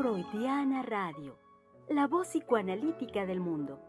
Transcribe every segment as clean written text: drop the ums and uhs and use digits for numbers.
Freudiana Radio, la voz psicoanalítica del mundo.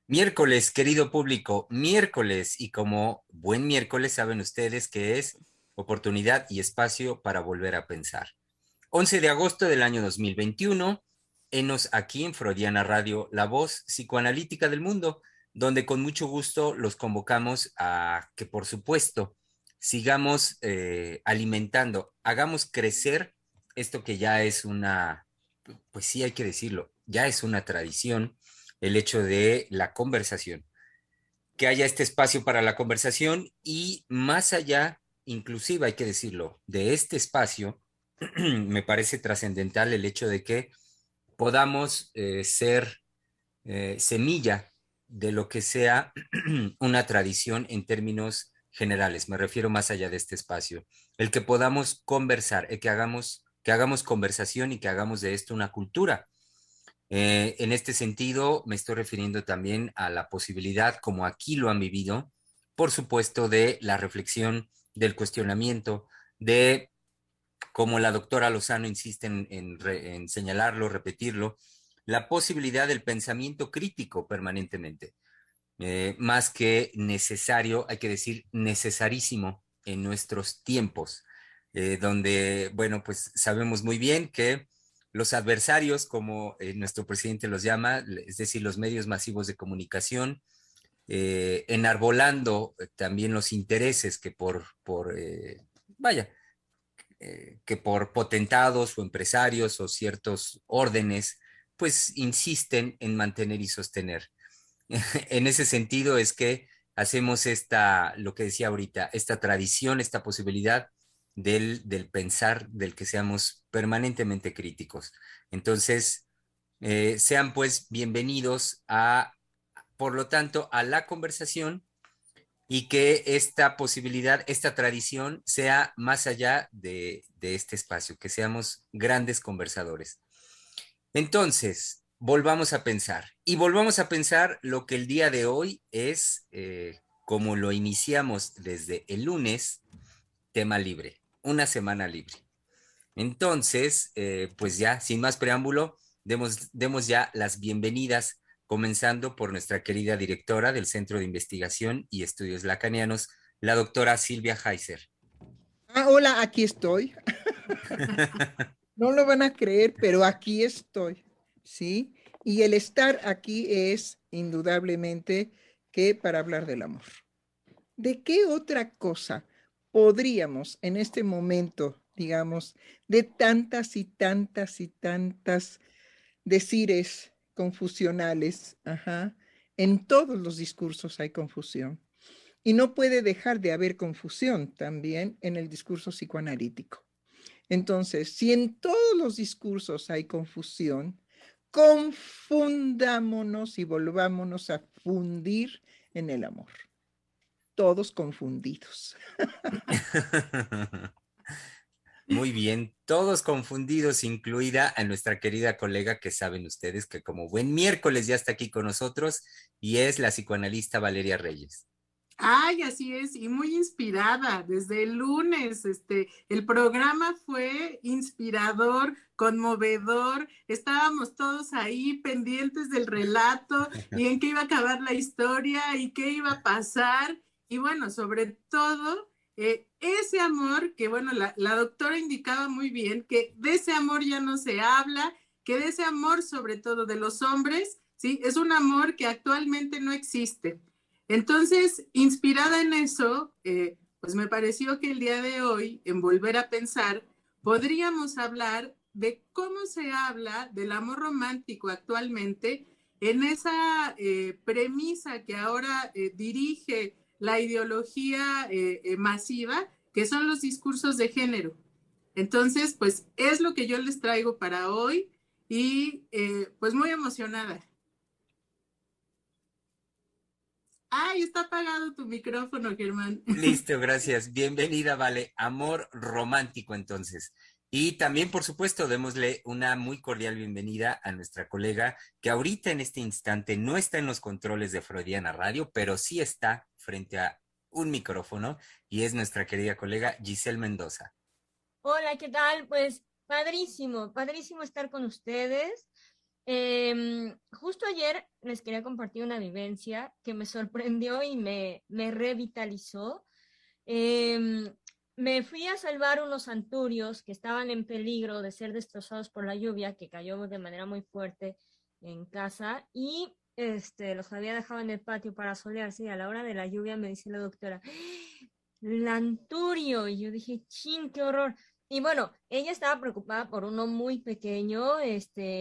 Miércoles, querido público, miércoles, y como buen miércoles saben ustedes que es oportunidad y espacio para volver a pensar. 11 de agosto del año 2021, enos aquí en Freudiana Radio, la voz psicoanalítica del mundo, donde con mucho gusto los convocamos a que, por supuesto, sigamos alimentando, hagamos crecer esto que ya es una, pues sí hay que decirlo, ya es una tradición, el hecho de la conversación, que haya este espacio para la conversación y más allá, inclusive hay que decirlo, de este espacio, me parece trascendental el hecho de que podamos ser semilla de lo que sea una tradición en términos generales. Me refiero más allá de este espacio. El que podamos conversar, el que hagamos conversación y que hagamos de esto una cultura. En este sentido, me estoy refiriendo también a la posibilidad, como aquí lo han vivido, por supuesto, de la reflexión, del cuestionamiento, de, como la doctora Lozano insiste en señalarlo, repetirlo, la posibilidad del pensamiento crítico permanentemente, más que necesario, hay que decir necesarísimo en nuestros tiempos, donde, bueno, pues sabemos muy bien que los adversarios, como nuestro presidente los llama, es decir, los medios masivos de comunicación, enarbolando también los intereses que vaya, que por potentados o empresarios o ciertos órdenes, pues insisten en mantener y sostener. En ese sentido es que hacemos lo que decía ahorita, esta tradición, esta posibilidad del pensar, del que seamos permanentemente críticos. Entonces, sean pues bienvenidos por lo tanto, a la conversación y que esta posibilidad, esta tradición sea más allá de este espacio, que seamos grandes conversadores. Entonces, volvamos a pensar y volvamos a pensar lo que el día de hoy es, como lo iniciamos desde el lunes, tema libre, una semana libre. Entonces, pues ya, sin más preámbulo, demos ya las bienvenidas, comenzando por nuestra querida directora del Centro de Investigación y Estudios Lacanianos, la doctora Silvia Heiser. Hola, aquí estoy. No lo van a creer, pero aquí estoy, ¿sí? Y el estar aquí es indudablemente que para hablar del amor. ¿De qué otra cosa podríamos en este momento, digamos, de tantas y tantas y tantas decires confusionales, en todos los discursos hay confusión? Y no puede dejar de haber confusión también en el discurso psicoanalítico. Entonces, si en todos los discursos hay confusión, confundámonos y volvámonos a fundir en el amor. Todos confundidos. Muy bien, todos confundidos, incluida a nuestra querida colega que saben ustedes que como buen miércoles ya está aquí con nosotros y es la psicoanalista Valeria Reyes. Ay, así es, y muy inspirada desde el lunes. El programa fue inspirador, conmovedor. Estábamos todos ahí pendientes del relato y en qué iba a acabar la historia y qué iba a pasar. Y bueno, sobre todo, ese amor que, bueno, la doctora indicaba muy bien que de ese amor ya no se habla, que de ese amor, sobre todo de los hombres, ¿sí? Es un amor que actualmente no existe. Entonces, inspirada en eso, pues me pareció que el día de hoy, en Volver a Pensar, podríamos hablar de cómo se habla del amor romántico actualmente en esa premisa que ahora dirige la ideología masiva, que son los discursos de género. Entonces, pues es lo que yo les traigo para hoy. y pues muy emocionada. Ay, está apagado tu micrófono, Germán. Listo, gracias. Bienvenida, Vale. Amor romántico, entonces. Y también, por supuesto, démosle una muy cordial bienvenida a nuestra colega que ahorita en este instante no está en los controles de Freudiana Radio, pero sí está frente a un micrófono y es nuestra querida colega Giselle Mendoza. Hola, ¿qué tal? Pues padrísimo, padrísimo estar con ustedes. Justo ayer les quería compartir una vivencia que me sorprendió y me revitalizó. Me fui a salvar unos anturios que estaban en peligro de ser destrozados por la lluvia que cayó de manera muy fuerte en casa y los había dejado en el patio para solearse y a la hora de la lluvia me dice la doctora, el anturio, y yo dije, chin, qué horror. Y bueno, ella estaba preocupada por uno muy pequeño,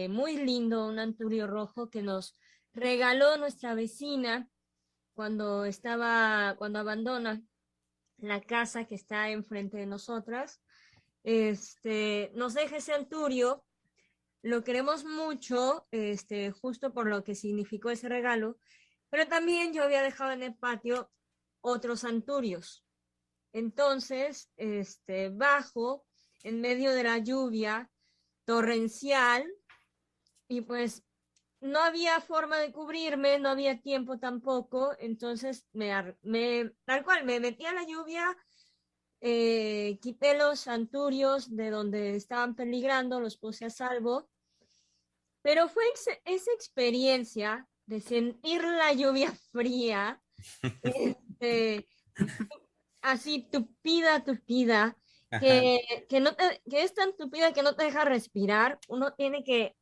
muy lindo, un anturio rojo que nos regaló nuestra vecina cuando abandona la casa que está enfrente de nosotras. Nos deja ese anturio, lo queremos mucho, justo por lo que significó ese regalo, pero también yo había dejado en el patio otros anturios. Entonces, bajo en medio de la lluvia torrencial y pues no había forma de cubrirme, no había tiempo tampoco, entonces tal cual, me metí a la lluvia, quité los anturios de donde estaban peligrando, los puse a salvo, pero fue esa experiencia de sentir la lluvia fría, así tupida, tupida, que es tan tupida que no te deja respirar. Uno tiene que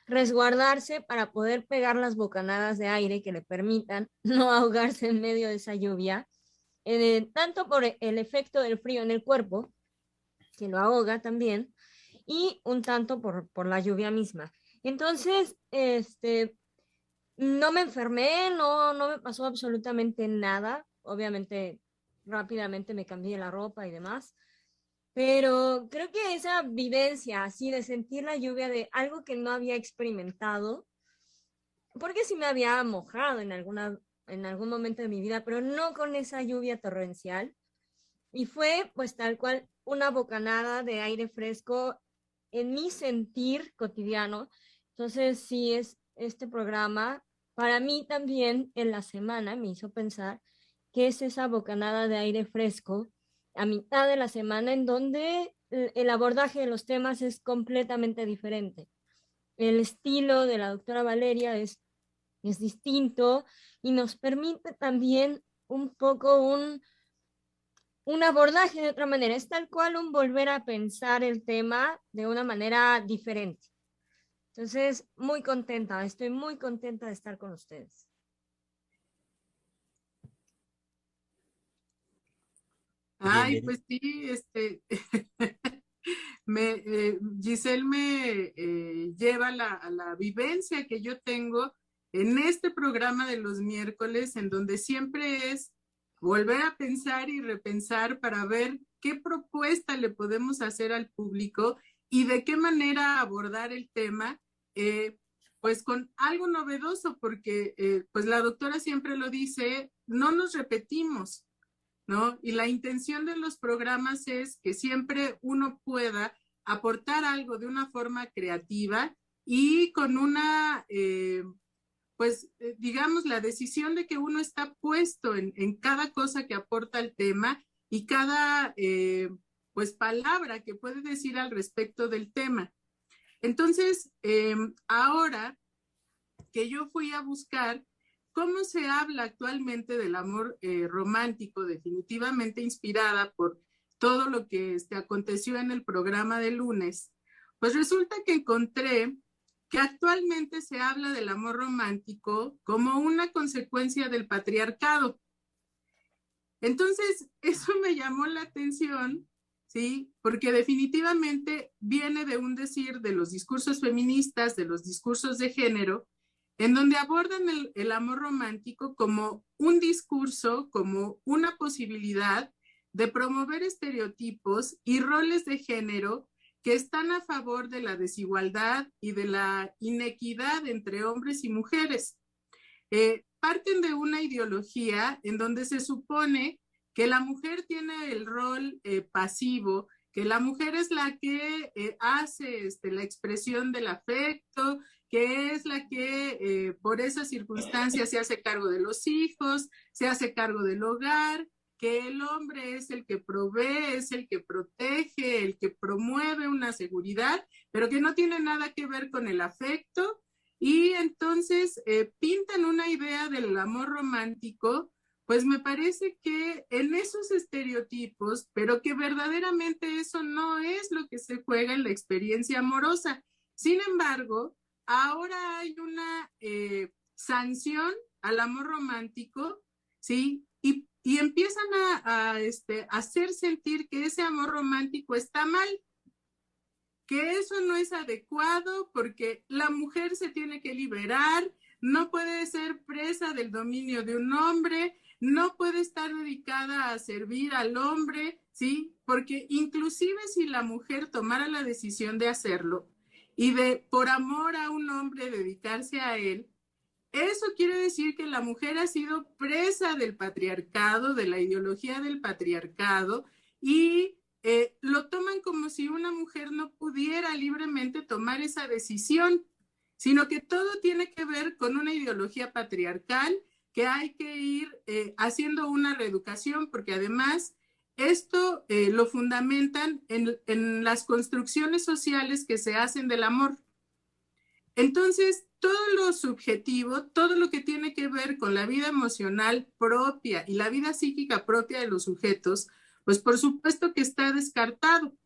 resguardarse para poder pegar las bocanadas de aire que le permitan no ahogarse en medio de esa lluvia, tanto por el efecto del frío en el cuerpo, que lo ahoga también, y un tanto por la lluvia misma. Entonces, no me enfermé, no me pasó absolutamente nada. Obviamente, rápidamente me cambié la ropa y demás. Pero creo que esa vivencia así de sentir la lluvia de algo que no había experimentado, porque sí me había mojado en algún momento de mi vida, pero no con esa lluvia torrencial. Y fue pues tal cual una bocanada de aire fresco en mi sentir cotidiano. Entonces, sí, este programa para mí también en la semana me hizo pensar que es esa bocanada de aire fresco a mitad de la semana en donde el abordaje de los temas es completamente diferente. El estilo de la doctora Valeria es distinto y nos permite también un poco un abordaje de otra manera. Es tal cual un volver a pensar el tema de una manera diferente. Entonces, estoy muy contenta de estar con ustedes. Ay, pues sí, Giselle me lleva a la vivencia que yo tengo en este programa de los miércoles, en donde siempre es volver a pensar y repensar para ver qué propuesta le podemos hacer al público y de qué manera abordar el tema, pues con algo novedoso, porque pues la doctora siempre lo dice, no nos repetimos, ¿no? Y la intención de los programas es que siempre uno pueda aportar algo de una forma creativa y con una, digamos, la decisión de que uno está puesto en cada cosa que aporta el tema y cada, pues, palabra que puede decir al respecto del tema. Entonces, ahora que yo fui a buscar cómo se habla actualmente del amor romántico, definitivamente inspirada por todo lo que aconteció en el programa de lunes, pues resulta que encontré que actualmente se habla del amor romántico como una consecuencia del patriarcado. Entonces, eso me llamó la atención, ¿sí? Porque definitivamente viene de un decir de los discursos feministas, de los discursos de género, en donde abordan el amor romántico como un discurso, como una posibilidad de promover estereotipos y roles de género que están a favor de la desigualdad y de la inequidad entre hombres y mujeres. Parten de una ideología en donde se supone que la mujer tiene el rol pasivo, que la mujer es la que hace la expresión del afecto, que es la que por esas circunstancias se hace cargo de los hijos, se hace cargo del hogar, que el hombre es el que provee, es el que protege, el que promueve una seguridad, pero que no tiene nada que ver con el afecto. Y entonces pintan una idea del amor romántico, pues me parece que en esos estereotipos, pero que verdaderamente eso no es lo que se juega en la experiencia amorosa. Sin embargo, ahora hay una sanción al amor romántico, ¿sí? Y empiezan a hacer sentir que ese amor romántico está mal, que eso no es adecuado porque la mujer se tiene que liberar, no puede ser presa del dominio de un hombre, no puede estar dedicada a servir al hombre, ¿sí? Porque inclusive si la mujer tomara la decisión de hacerlo y de por amor a un hombre dedicarse a él, eso quiere decir que la mujer ha sido presa del patriarcado, de la ideología del patriarcado, y lo toman como si una mujer no pudiera libremente tomar esa decisión, sino que todo tiene que ver con una ideología patriarcal, que hay que ir haciendo una reeducación, porque además esto lo fundamentan en las construcciones sociales que se hacen del amor. Entonces, todo lo subjetivo, todo lo que tiene que ver con la vida emocional propia y la vida psíquica propia de los sujetos, pues por supuesto que está descartado,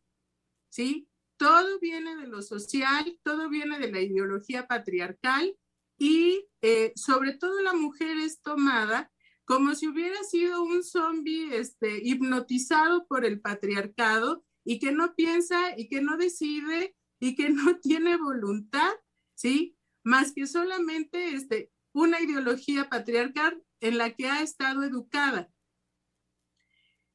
¿sí? Todo viene de lo social, todo viene de la ideología patriarcal y sobre todo la mujer es tomada como si hubiera sido un zombie hipnotizado por el patriarcado y que no piensa y que no decide y que no tiene voluntad, ¿sí? Más que solamente una ideología patriarcal en la que ha estado educada.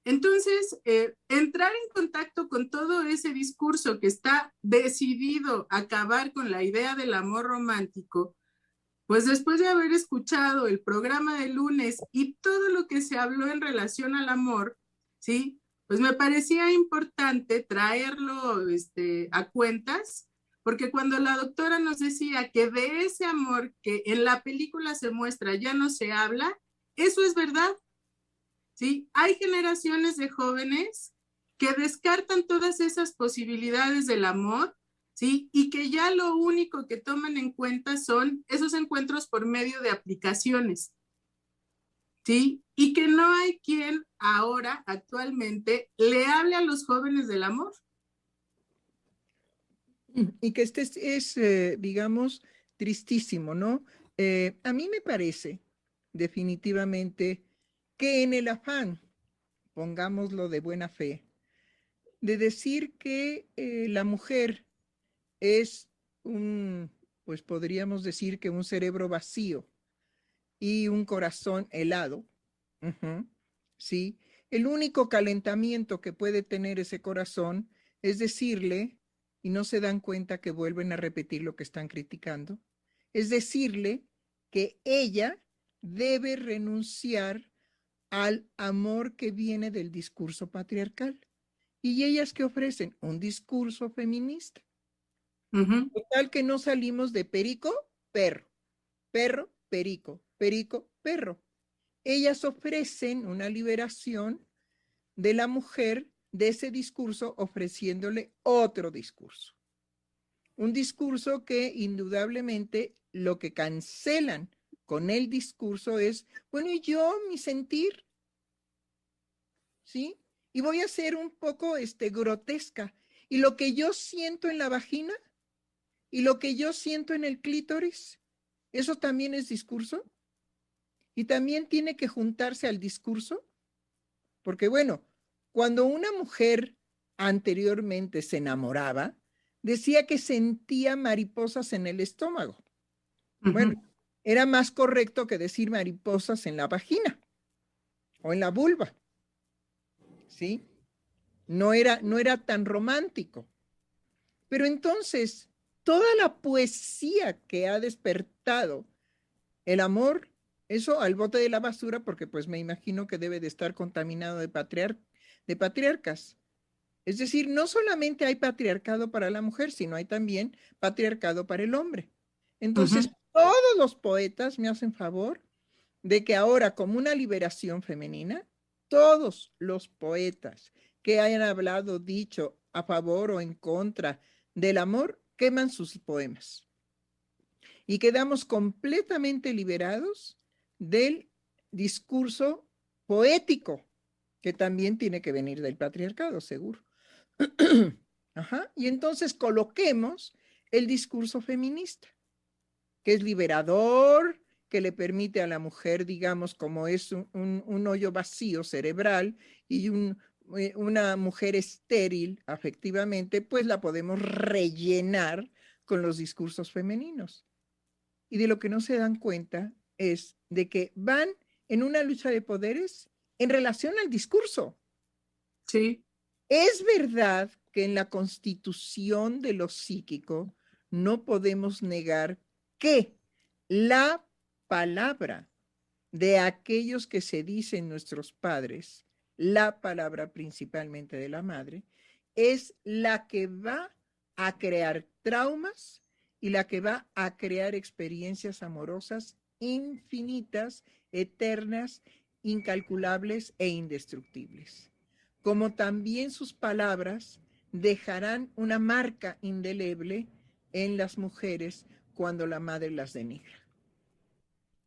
Entonces, entrar en contacto con todo ese discurso que está decidido a acabar con la idea del amor romántico, pues después de haber escuchado el programa de lunes y todo lo que se habló en relación al amor, ¿sí? Pues me parecía importante traerlo a cuentas, porque cuando la doctora nos decía que de ese amor que en la película se muestra ya no se habla, eso es verdad, ¿sí? Hay generaciones de jóvenes que descartan todas esas posibilidades del amor, ¿sí? Y que ya lo único que toman en cuenta son esos encuentros por medio de aplicaciones, ¿sí? Y que no hay quien ahora, actualmente, le hable a los jóvenes del amor. Y que digamos, tristísimo, ¿no? A mí me parece definitivamente que en el afán, pongámoslo de buena fe, de decir que la mujer es pues podríamos decir que un cerebro vacío y un corazón helado, ¿sí? El único calentamiento que puede tener ese corazón es decirle, y no se dan cuenta que vuelven a repetir lo que están criticando, es decirle que ella debe renunciar al amor que viene del discurso patriarcal. ¿Y ellas qué ofrecen? Un discurso feminista. Total que no salimos de perico, perro, perro, perico, perico, perro. Ellas ofrecen una liberación de la mujer de ese discurso, ofreciéndole otro discurso. Un discurso que indudablemente lo que cancelan con el discurso es, bueno, y yo, mi sentir, ¿sí? Y voy a ser un poco grotesca. Y lo que yo siento en la vagina y lo que yo siento en el clítoris, ¿eso también es discurso? Y también tiene que juntarse al discurso, porque bueno, cuando una mujer anteriormente se enamoraba, decía que sentía mariposas en el estómago. Bueno, era más correcto que decir mariposas en la vagina o en la vulva, ¿sí? No era tan romántico. Pero entonces, toda la poesía que ha despertado el amor, eso al bote de la basura, porque pues me imagino que debe de estar contaminado de patriarcas. Es decir, no solamente hay patriarcado para la mujer, sino hay también patriarcado para el hombre. Entonces, todos los poetas me hacen favor de que ahora, como una liberación femenina, todos los poetas que hayan hablado, dicho a favor o en contra del amor, queman sus poemas. Y quedamos completamente liberados del discurso poético, que también tiene que venir del patriarcado, seguro. Ajá. Y entonces coloquemos el discurso feminista, que es liberador, que le permite a la mujer, digamos, como es un hoyo vacío cerebral y una mujer estéril afectivamente, pues la podemos rellenar con los discursos femeninos. Y de lo que no se dan cuenta es de que van en una lucha de poderes en relación al discurso. Sí. Es verdad que en la constitución de lo psíquico no podemos negar que la palabra de aquellos que se dicen nuestros padres, la palabra principalmente de la madre, es la que va a crear traumas y la que va a crear experiencias amorosas infinitas, eternas, incalculables e indestructibles. Como también sus palabras dejarán una marca indeleble en las mujeres cuando la madre las denigra.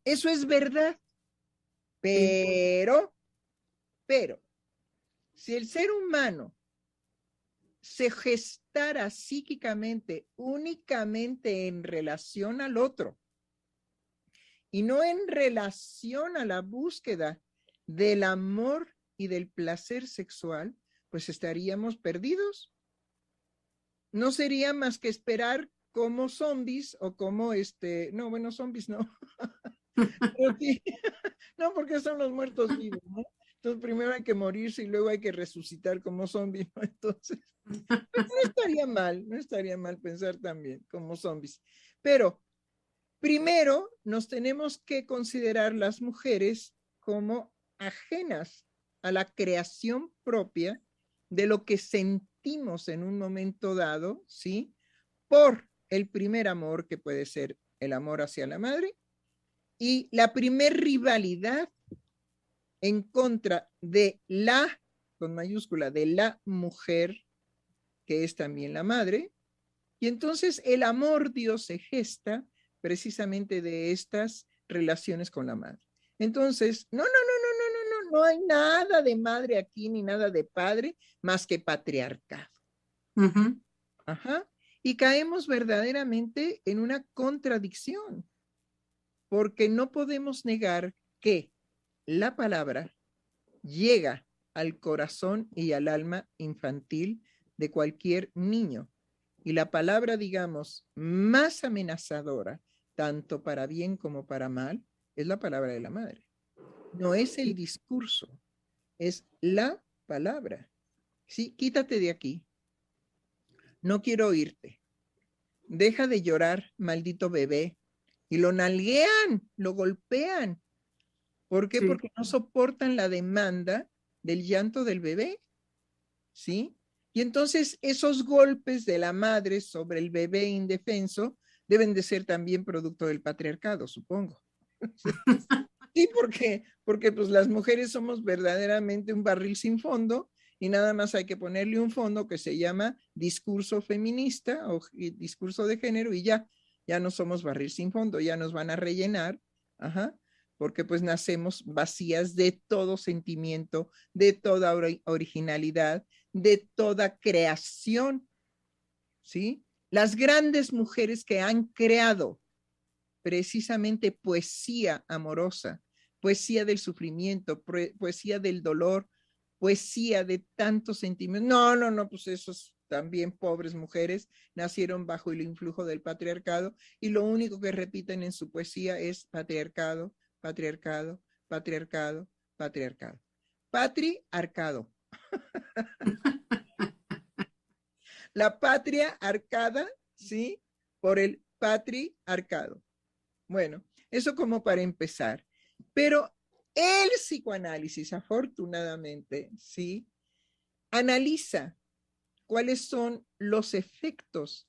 Eso es verdad, pero, si el ser humano se gestara psíquicamente únicamente en relación al otro y no en relación a la búsqueda del amor y del placer sexual, pues estaríamos perdidos. No sería más que esperar como zombies o como no, bueno, zombies no. Pero sí, no, porque son los muertos vivos, ¿no? Entonces primero hay que morirse y luego hay que resucitar como zombies, ¿no? Entonces, pues no estaría mal pensar también como zombies. Pero primero nos tenemos que considerar las mujeres como ajenas a la creación propia de lo que sentimos en un momento dado, ¿sí? Por el primer amor, que puede ser el amor hacia la madre, y la primer rivalidad en contra de la, con mayúscula, de la mujer, que es también la madre. Y entonces el amor Dios se gesta precisamente de estas relaciones con la madre. Entonces, no hay nada de madre aquí ni nada de padre más que patriarcado. Ajá. Y caemos verdaderamente en una contradicción, porque no podemos negar que la palabra llega al corazón y al alma infantil de cualquier niño. Y la palabra, digamos, más amenazadora, tanto para bien como para mal, es la palabra de la madre. No es el discurso, es la palabra. Sí, quítate de aquí. No quiero oírte. Deja de llorar, maldito bebé. Y lo nalguean, lo golpean. ¿Por qué? Sí. Porque no soportan la demanda del llanto del bebé. ¿Sí? Y entonces esos golpes de la madre sobre el bebé indefenso deben de ser también producto del patriarcado, supongo. Sí, porque pues las mujeres somos verdaderamente un barril sin fondo y nada más hay que ponerle un fondo que se llama discurso feminista o discurso de género y ya no somos barril sin fondo, ya nos van a rellenar, ajá, porque pues nacemos vacías de todo sentimiento, de toda originalidad, de toda creación, ¿sí? Las grandes mujeres que han creado precisamente poesía amorosa, poesía del sufrimiento, poesía del dolor, poesía de tantos sentimientos. No, pues esos también pobres mujeres nacieron bajo el influjo del patriarcado y lo único que repiten en su poesía es patriarcado, patriarcado, patriarcado, patriarcado. Patriarcado. La patria arcada, ¿sí? Por el patriarcado. Bueno, eso como para empezar. Pero el psicoanálisis, afortunadamente, ¿sí? Analiza cuáles son los efectos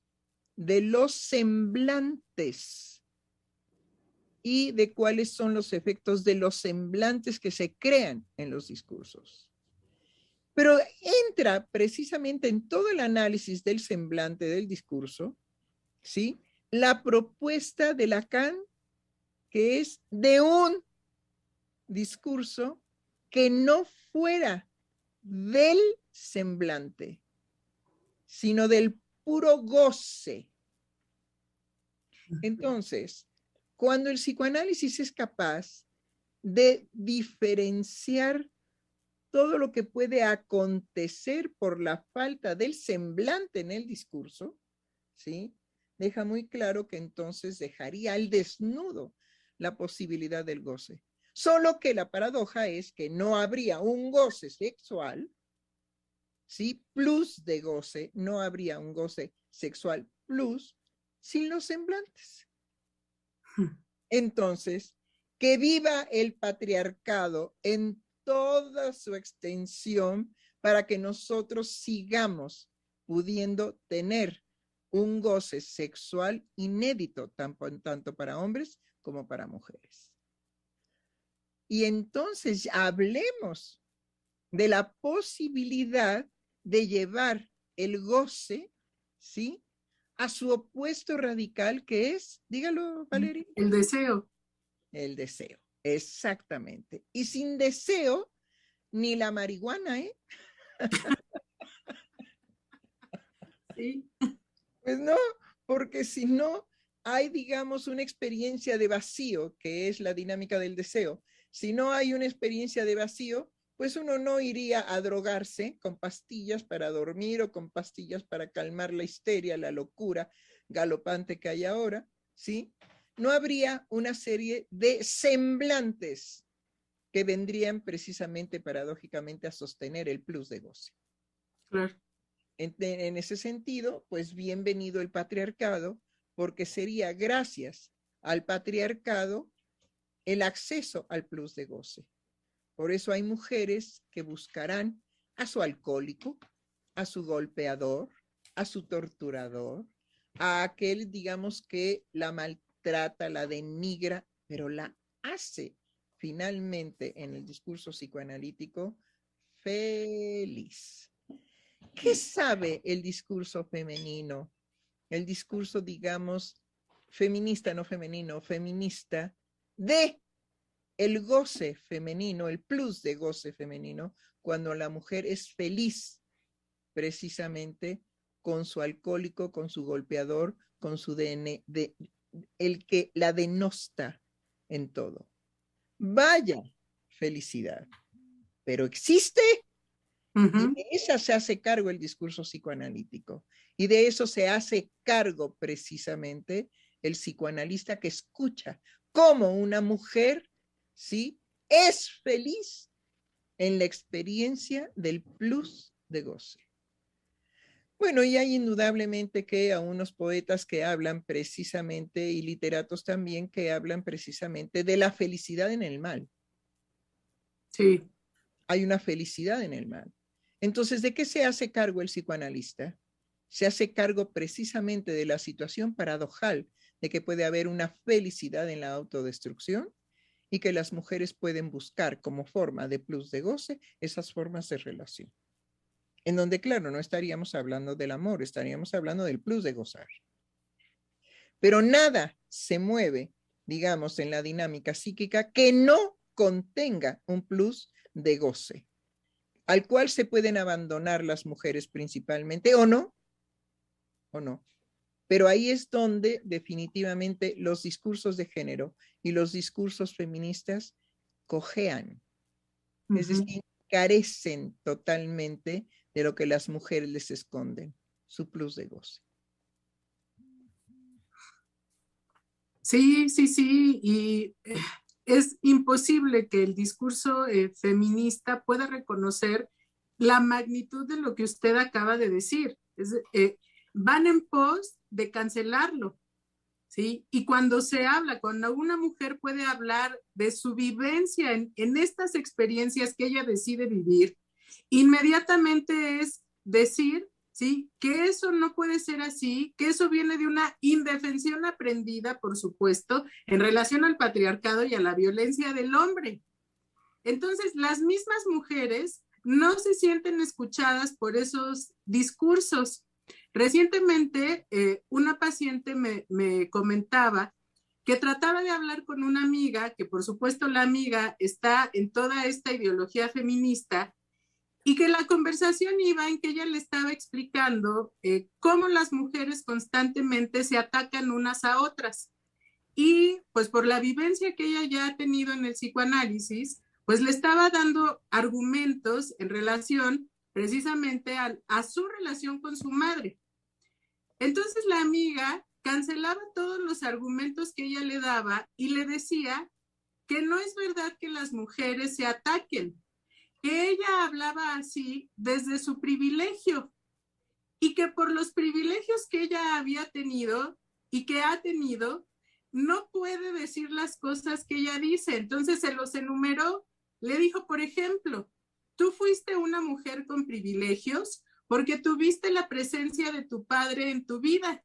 de los semblantes y de cuáles son los efectos de los semblantes que se crean en los discursos. Pero entra precisamente en todo el análisis del semblante del discurso, ¿sí? La propuesta de Lacan, que es de un discurso que no fuera del semblante, sino del puro goce. Entonces, cuando el psicoanálisis es capaz de diferenciar todo lo que puede acontecer por la falta del semblante en el discurso, ¿sí? Deja muy claro que entonces dejaría al desnudo la posibilidad del goce. Solo que la paradoja es que no habría un goce sexual, ¿sí? Plus de goce, no habría un goce sexual plus sin los semblantes. Entonces, que viva el patriarcado en toda su extensión para que nosotros sigamos pudiendo tener un goce sexual inédito, tanto para hombres como para mujeres. Y entonces hablemos de la posibilidad de llevar el goce, ¿sí?, a su opuesto radical, que es, dígalo, Valeria. El deseo. El deseo, exactamente. Y sin deseo, ni la marihuana, ¿eh? Sí. Pues no, porque si no, hay, digamos, una experiencia de vacío, que es la dinámica del deseo. Si no hay una experiencia de vacío, pues uno no iría a drogarse con pastillas para dormir o con pastillas para calmar la histeria, la locura galopante que hay ahora, ¿sí? No habría una serie de semblantes que vendrían precisamente, paradójicamente, a sostener el plus de goce. Claro. En ese sentido, pues bienvenido el patriarcado, porque sería gracias al patriarcado el acceso al plus de goce. Por eso hay mujeres que buscarán a su alcohólico, a su golpeador, a su torturador, a aquel, digamos, que la maltrata, la denigra, pero la hace finalmente en el discurso psicoanalítico feliz. ¿Qué sabe el discurso femenino? El discurso, digamos, feminista, no femenino, feminista, de el goce femenino, el plus de goce femenino, cuando la mujer es feliz precisamente con su alcohólico, con su golpeador, con su el que la denosta en todo. Vaya felicidad. Pero existe. Y de esa se hace cargo el discurso psicoanalítico. Y de eso se hace cargo precisamente el psicoanalista que escucha cómo una mujer, ¿sí?, es feliz en la experiencia del plus de goce. Bueno, y hay indudablemente que a unos poetas que hablan precisamente, y literatos también, que hablan precisamente de la felicidad en el mal. Sí. Hay una felicidad en el mal. Entonces, ¿de qué se hace cargo el psicoanalista? Se hace cargo precisamente de la situación paradojal de que puede haber una felicidad en la autodestrucción y que las mujeres pueden buscar como forma de plus de goce esas formas de relación. En donde, claro, no estaríamos hablando del amor, estaríamos hablando del plus de gozar. Pero nada se mueve, digamos, en la dinámica psíquica que no contenga un plus de goce, al cual se pueden abandonar las mujeres principalmente, o no, pero ahí es donde definitivamente los discursos de género y los discursos feministas cojean, es decir, carecen totalmente de lo que las mujeres les esconden, su plus de goce. Sí, sí, sí, y es imposible que el discurso feminista pueda reconocer la magnitud de lo que usted acaba de decir. Es, van en pos de cancelarlo, ¿sí? Y cuando se habla, cuando una mujer puede hablar de su vivencia en estas experiencias que ella decide vivir, inmediatamente es decir, ¿sí? Que eso no puede ser así, que eso viene de una indefensión aprendida, por supuesto, en relación al patriarcado y a la violencia del hombre. Entonces, las mismas mujeres no se sienten escuchadas por esos discursos. Recientemente, una paciente me comentaba que trataba de hablar con una amiga, que por supuesto la amiga está en toda esta ideología feminista, y que la conversación iba en que ella le estaba explicando cómo las mujeres constantemente se atacan unas a otras. Y pues por la vivencia que ella ya ha tenido en el psicoanálisis, pues le estaba dando argumentos en relación precisamente a su relación con su madre. Entonces la amiga cancelaba todos los argumentos que ella le daba y le decía que no es verdad que las mujeres se ataquen, que ella hablaba así desde su privilegio y que por los privilegios que ella había tenido y que ha tenido, no puede decir las cosas que ella dice. Entonces se los enumeró. Le dijo, por ejemplo, tú fuiste una mujer con privilegios porque tuviste la presencia de tu padre en tu vida.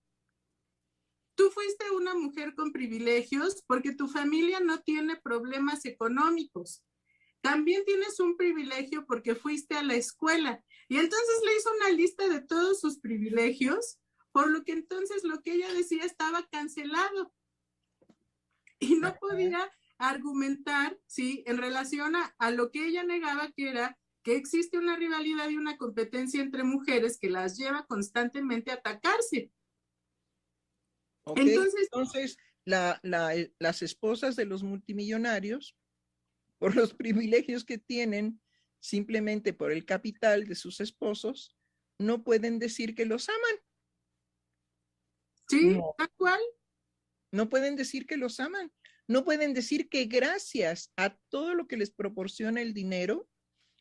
Tú fuiste una mujer con privilegios porque tu familia no tiene problemas económicos. También tienes un privilegio porque fuiste a la escuela. Y entonces le hizo una lista de todos sus privilegios, por lo que entonces lo que ella decía estaba cancelado. Y no podía argumentar, ¿sí? En relación a lo que ella negaba, que era que existe una rivalidad y una competencia entre mujeres que las lleva constantemente a atacarse. Okay. Entonces las esposas de los multimillonarios, por los privilegios que tienen, simplemente por el capital de sus esposos, no pueden decir que los aman. Sí, no. Tal cual. No pueden decir que los aman. No pueden decir que gracias a todo lo que les proporciona el dinero,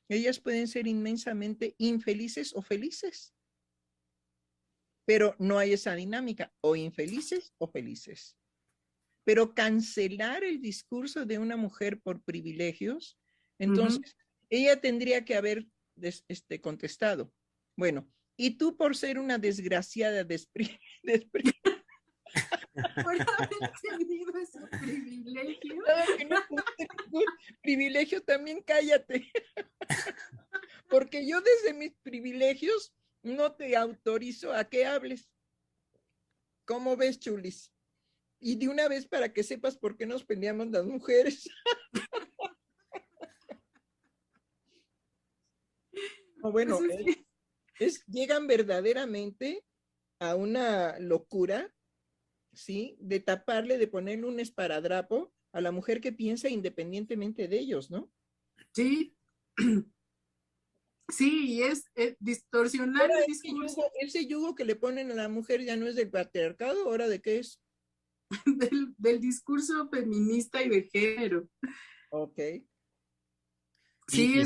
ellas pueden ser inmensamente infelices o felices. Pero no hay esa dinámica, o infelices o felices. Pero cancelar el discurso de una mujer por privilegios, entonces ella tendría que haber contestado, bueno, y tú por ser una desgraciada por haber tenido ese privilegio. Que no privilegio, también cállate. Porque yo desde mis privilegios no te autorizo a que hables. ¿Cómo ves, Chulis? Y de una vez para que sepas por qué nos peleamos las mujeres. No, bueno, llegan verdaderamente a una locura, ¿sí? De taparle, de ponerle un esparadrapo a la mujer que piensa independientemente de ellos, ¿no? Sí. Sí, y es distorsionar el discurso. Ese yugo que le ponen a la mujer ya no es del patriarcado, ¿ahora de qué es? del discurso feminista y de género. Ok. Sí,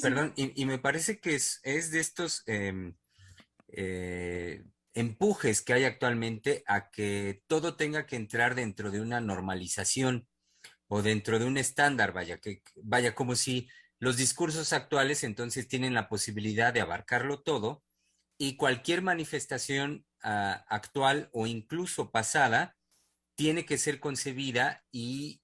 perdón, y me parece que es de estos empujes que hay actualmente a que todo tenga que entrar dentro de una normalización o dentro de un estándar, vaya, como si los discursos actuales entonces tienen la posibilidad de abarcarlo todo y cualquier manifestación actual o incluso pasada tiene que ser concebida e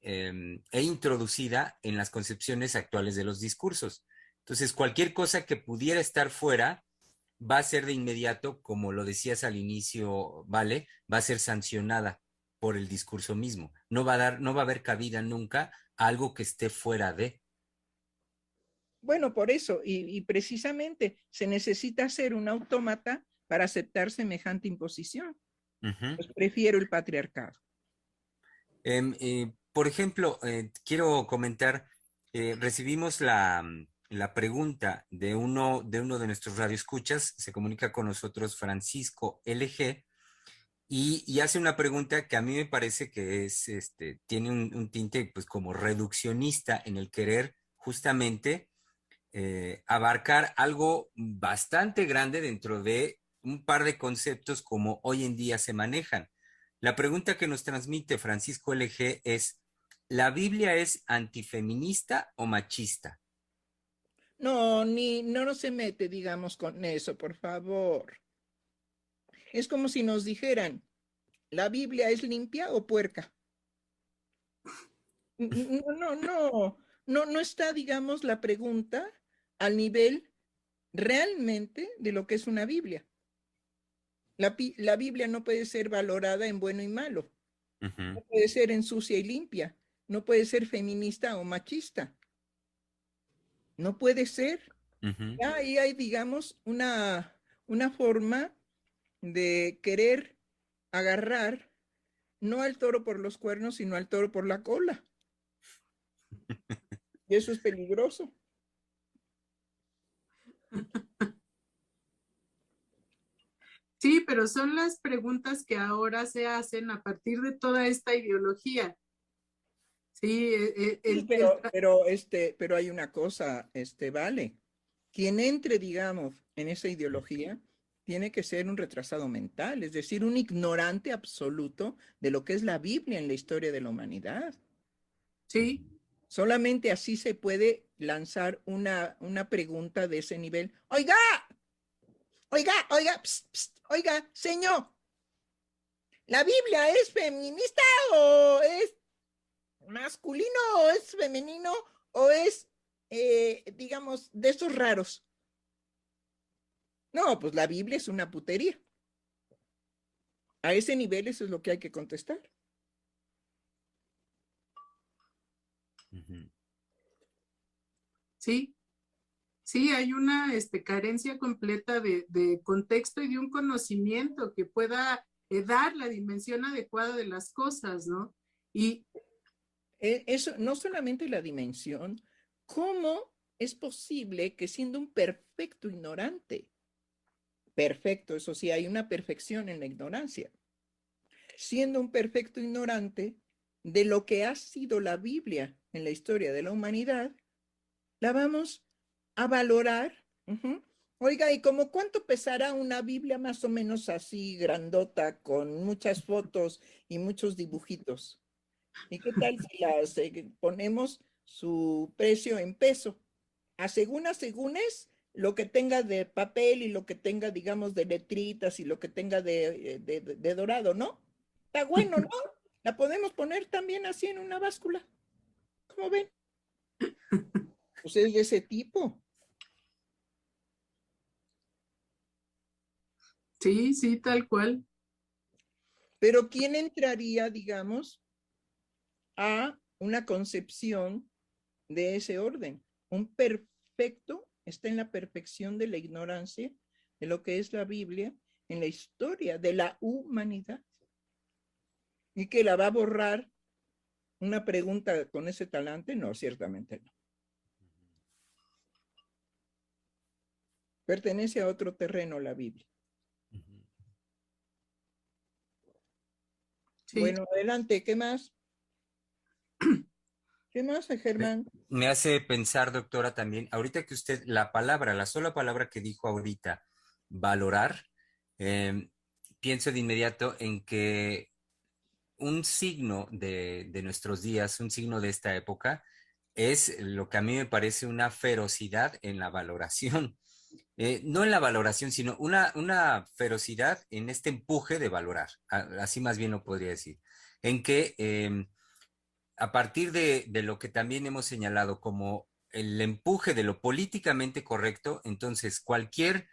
introducida en las concepciones actuales de los discursos. Entonces, cualquier cosa que pudiera estar fuera va a ser de inmediato, como lo decías al inicio, ¿vale? Va a ser sancionada por el discurso mismo. No va a haber cabida nunca a algo que esté fuera de. Bueno, por eso, y precisamente se necesita ser un autómata para aceptar semejante imposición. Pues prefiero el patriarcado. Por ejemplo, quiero comentar, recibimos la pregunta de uno de nuestros radioescuchas, se comunica con nosotros Francisco LG, y hace una pregunta que a mí me parece que tiene un tinte pues como reduccionista en el querer justamente abarcar algo bastante grande dentro de un par de conceptos como hoy en día se manejan. La pregunta que nos transmite Francisco LG es, ¿la Biblia es antifeminista o machista? No, no se mete, digamos, con eso, por favor. Es como si nos dijeran, ¿la Biblia es limpia o puerca? No está, digamos, la pregunta al nivel realmente de lo que es una Biblia. La Biblia no puede ser valorada en bueno y malo, no puede ser en sucia y limpia, no puede ser feminista o machista, no puede ser. Ya ahí hay, digamos, una forma de querer agarrar no al toro por los cuernos, sino al toro por la cola. Y eso es peligroso. Sí, pero son las preguntas que ahora se hacen a partir de toda esta ideología. Sí, Sí, pero hay una cosa, vale. Quien entre, digamos, en esa ideología, tiene que ser un retrasado mental, es decir, un ignorante absoluto de lo que es la Biblia en la historia de la humanidad. sí, Solamente así se puede lanzar una pregunta de ese nivel. Oiga, pst, pst, oiga, señor, ¿la Biblia es feminista o es masculino o es femenino o es, digamos, de esos raros? No, pues la Biblia es una putería. A ese nivel eso es lo que hay que contestar. sí, sí, hay una carencia completa de contexto y de un conocimiento que pueda dar la dimensión adecuada de las cosas, ¿no? Y Eso, no solamente la dimensión, ¿cómo es posible que siendo un perfecto ignorante, perfecto, eso sí, hay una perfección en la ignorancia, siendo un perfecto ignorante de lo que ha sido la Biblia en la historia de la humanidad, la vamos a valorar? Oiga, ¿y como cuánto pesará una Biblia más o menos así, grandota, con muchas fotos y muchos dibujitos? ¿Y qué tal si las ponemos su precio en peso? A según es lo que tenga de papel y lo que tenga, digamos, de letritas y lo que tenga de dorado, ¿no? Está bueno, ¿no? La podemos poner también así en una báscula. ¿Cómo ven? Pues es de ese tipo. sí, sí, tal cual. Pero ¿quién entraría, digamos, a una concepción de ese orden? Un perfecto está en la perfección de la ignorancia de lo que es la Biblia en la historia de la humanidad y que la va a borrar una pregunta con ese talante. No, ciertamente no. Pertenece a otro terreno la Biblia. Sí. Bueno, adelante, ¿qué más? ¿Qué más, Germán? Me hace pensar, doctora, también, ahorita que usted, la sola palabra que dijo ahorita, valorar, eh, pienso de inmediato en que un signo de nuestros días, un signo de esta época, es lo que a mí me parece una ferocidad en la valoración. No en la valoración, sino una ferocidad en este empuje de valorar. Así más bien lo podría decir. En que a partir de lo que también hemos señalado como el empuje de lo políticamente correcto, entonces cualquier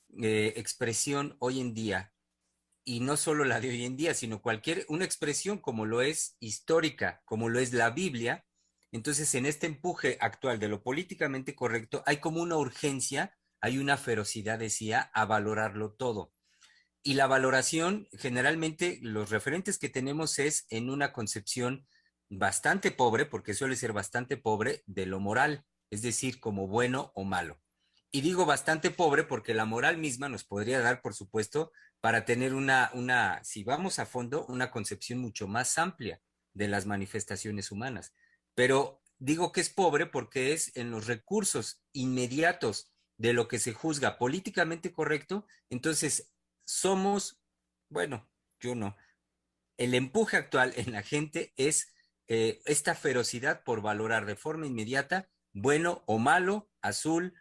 expresión hoy en día, y no solo la de hoy en día, sino una expresión como lo es histórica, como lo es la Biblia, entonces en este empuje actual de lo políticamente correcto hay como una urgencia, hay una ferocidad, decía, a valorarlo todo. Y la valoración, generalmente, los referentes que tenemos es en una concepción bastante pobre, porque suele ser bastante pobre, de lo moral, es decir, como bueno o malo. Y digo bastante pobre porque la moral misma nos podría dar, por supuesto, para tener si vamos a fondo, una concepción mucho más amplia de las manifestaciones humanas. Pero digo que es pobre porque es en los recursos inmediatos de lo que se juzga políticamente correcto, entonces somos, bueno, yo no, el empuje actual en la gente es esta ferocidad por valorar de forma inmediata bueno o malo, azul,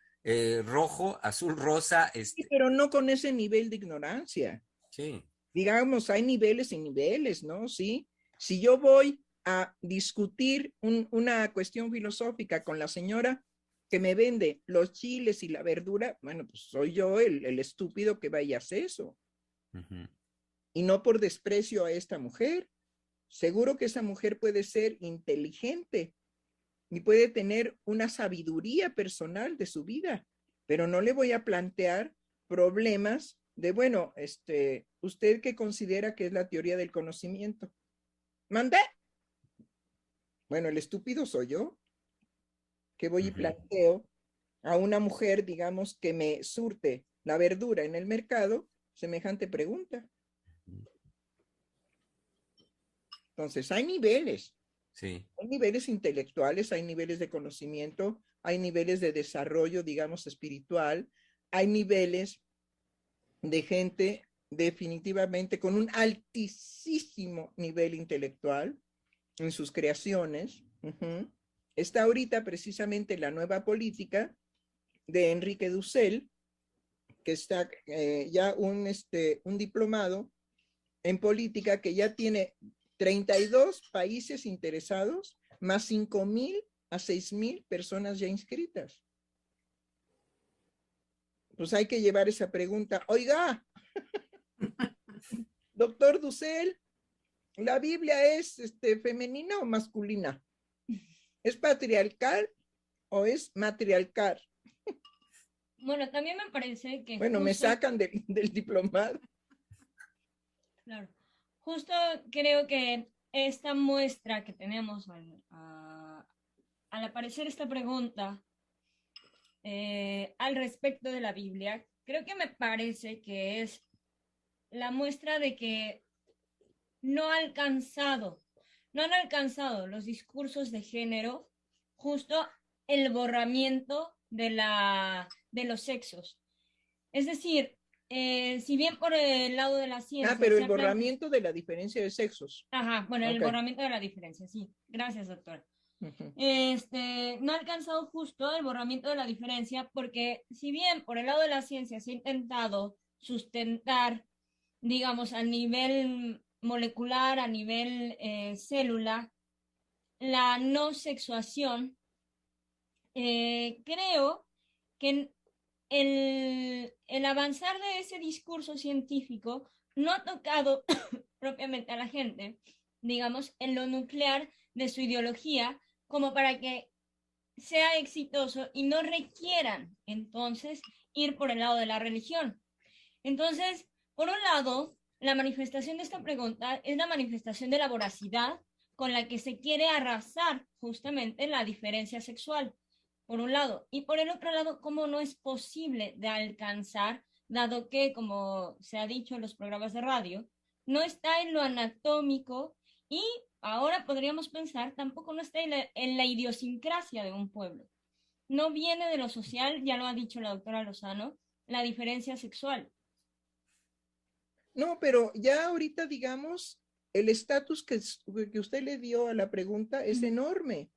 rojo, azul, rosa, Sí, pero no con ese nivel de ignorancia. sí. Digamos, hay niveles y niveles, ¿no? Sí. Si yo voy a discutir una cuestión filosófica con la señora que me vende los chiles y la verdura, bueno, pues soy yo el estúpido que vaya a hacer eso. Ujú. Y no por desprecio a esta mujer. Seguro que esa mujer puede ser inteligente y puede tener una sabiduría personal de su vida, pero no le voy a plantear problemas de, bueno, ¿usted qué considera que es la teoría del conocimiento? ¿Mandé? Bueno, el estúpido soy yo, que voy y Ujú. planteo a una mujer, digamos, que me surte la verdura en el mercado, semejante pregunta. Entonces, Sí. hay niveles intelectuales, hay niveles de conocimiento, hay niveles de desarrollo, digamos, espiritual, hay niveles de gente definitivamente con un altísimo nivel intelectual en sus creaciones. Uh-huh. Está ahorita precisamente la nueva política de Enrique Dussel, que está ya un diplomado en política que ya tiene 32 países interesados, más 5,000 a 6,000 personas ya inscritas. Pues hay que llevar esa pregunta. Oiga, doctor Dussel, ¿la Biblia es femenina o masculina? ¿Es patriarcal o es matriarcal? Bueno, también me parece que Bueno, me justo, sacan del diplomado. claro, justo creo que esta muestra que tenemos al aparecer esta pregunta al respecto de la Biblia, creo que me parece que es la muestra de que no ha alcanzado, no han alcanzado los discursos de género justo el borramiento de los sexos. Es decir, si bien por el lado de la Ah, ciencia pero se el ha planteado... borramiento de la diferencia de sexos. Ajá, bueno, el Ok. borramiento de la diferencia, sí. Gracias, doctor. Uh-huh. No ha alcanzado justo el borramiento de la diferencia porque si bien por el lado de la ciencia se ha intentado sustentar, digamos, a nivel molecular, a nivel célula, la no sexuación, creo que el avanzar de ese discurso científico no ha tocado propiamente a la gente, digamos, en lo nuclear de su ideología, como para que sea exitoso y no requieran entonces ir por el lado de la religión. Entonces, por un lado, la manifestación de esta pregunta es la manifestación de la voracidad con la que se quiere arrasar justamente la diferencia sexual, por un lado. Y por el otro lado, cómo no es posible de alcanzar, dado que, como se ha dicho en los programas de radio, no está en lo anatómico y ahora podríamos pensar, tampoco no está en la idiosincrasia de un pueblo. No viene de lo social, ya lo ha dicho la doctora Lozano, la diferencia sexual. No, pero ya ahorita, digamos, el estatus que usted le dio a la pregunta es enorme,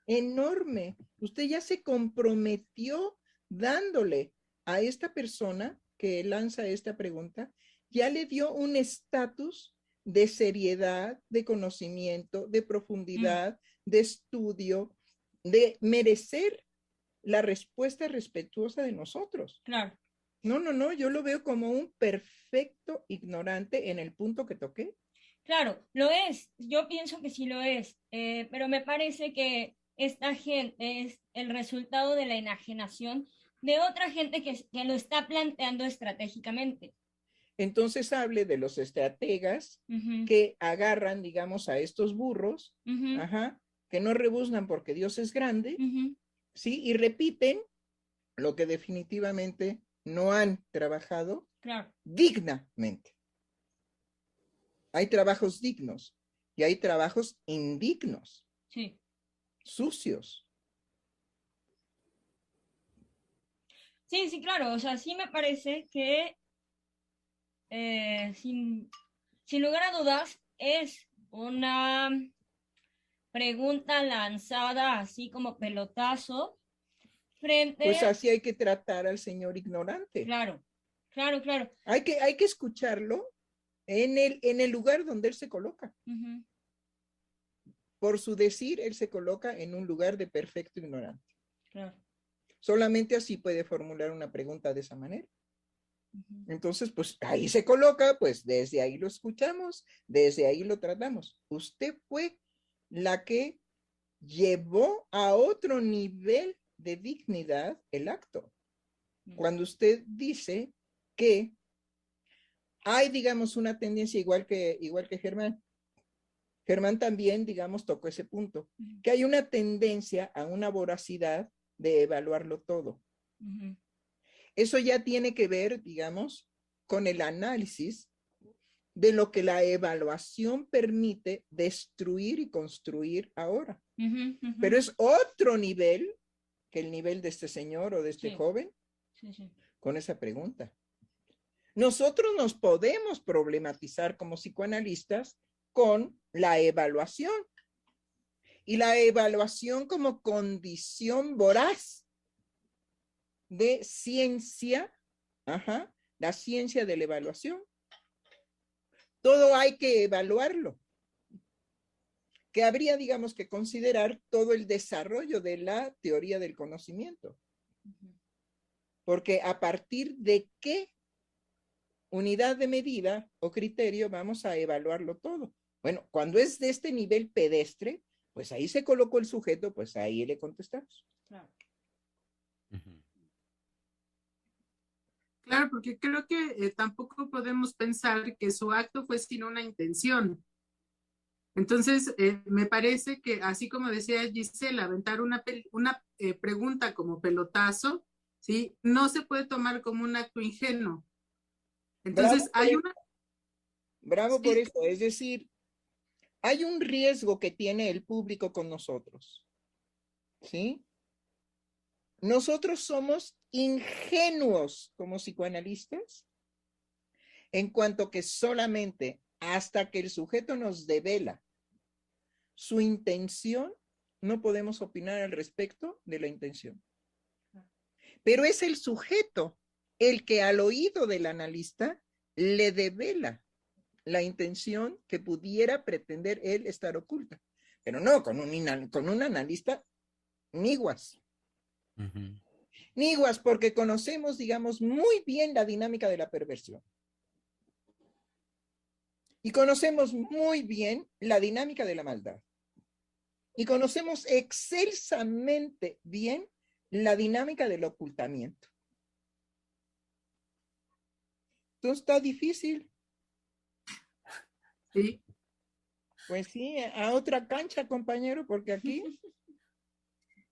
enorme. Usted ya se comprometió dándole a esta persona que lanza esta pregunta, ya le dio un estatus de seriedad, de conocimiento, de profundidad, de estudio, de merecer la respuesta respetuosa de nosotros. Claro. No, yo lo veo como un perfecto ignorante en el punto que toqué. Claro, lo es. Yo pienso que sí lo es, pero me parece que esta gente es el resultado de la enajenación de otra gente que lo está planteando estratégicamente. Entonces hable de los estrategas Uh-huh. que agarran, digamos, a estos burros, Uh-huh. ajá, que no rebuznan porque Dios es grande, Uh-huh. ¿sí? Y repiten lo que definitivamente no han trabajado Claro. dignamente. Hay trabajos dignos y hay trabajos indignos. Sí. sucios. Sí, sí, claro. O sea, sí me parece que sin lugar a dudas es una pregunta lanzada así como pelotazo Pues frente, así hay que tratar al señor ignorante. claro, claro, claro. Hay que escucharlo en el lugar donde él se coloca. Ujú. Por su decir, él se coloca en un lugar de perfecto ignorante. Claro. Solamente así puede formular una pregunta de esa manera. Ujú. Entonces, pues ahí se coloca, pues desde ahí lo escuchamos, desde ahí lo tratamos. Usted fue la que llevó a otro nivel de dignidad el acto. Cuando usted dice que hay, digamos, una tendencia igual que Germán. Germán también, digamos, tocó ese punto, que hay una tendencia a una voracidad de evaluarlo todo. Ujú. Eso ya tiene que ver, digamos, con el análisis de lo que la evaluación permite destruir y construir ahora. Ujú, ujú. Pero es otro nivel que el nivel de este señor o de este Sí. joven Sí, sí. con esa pregunta. Nosotros nos podemos problematizar como psicoanalistas con la evaluación y la evaluación como condición voraz de ciencia, la ciencia de la evaluación. Todo hay que evaluarlo, que habría, digamos, que considerar todo el desarrollo de la teoría del conocimiento. Porque a partir de qué unidad de medida o criterio vamos a evaluarlo todo. Bueno, cuando es de este nivel pedestre, pues ahí se colocó el sujeto, pues ahí le contestamos. Claro. Claro, porque creo que tampoco podemos pensar que su acto fue sin una intención. Entonces, me parece que, así como decía Gisela, aventar una pregunta como pelotazo, ¿sí? No se puede tomar como un acto ingenuo. Entonces, hay una... Bravo por Sí, eso, es decir, hay un riesgo que tiene el público con nosotros, ¿sí? Nosotros somos ingenuos como psicoanalistas en cuanto que solamente hasta que el sujeto nos devela su intención, no podemos opinar al respecto de la intención. Pero es el sujeto el que al oído del analista le devela la intención que pudiera pretender él estar oculta. Pero no, con un analista, niguas. Niguas, porque conocemos, digamos, muy bien la dinámica de la perversión. Y conocemos muy bien la dinámica de la maldad. Y conocemos excelsamente bien la dinámica del ocultamiento. Entonces está difícil. sí. Pues sí, a otra cancha, compañero, porque aquí...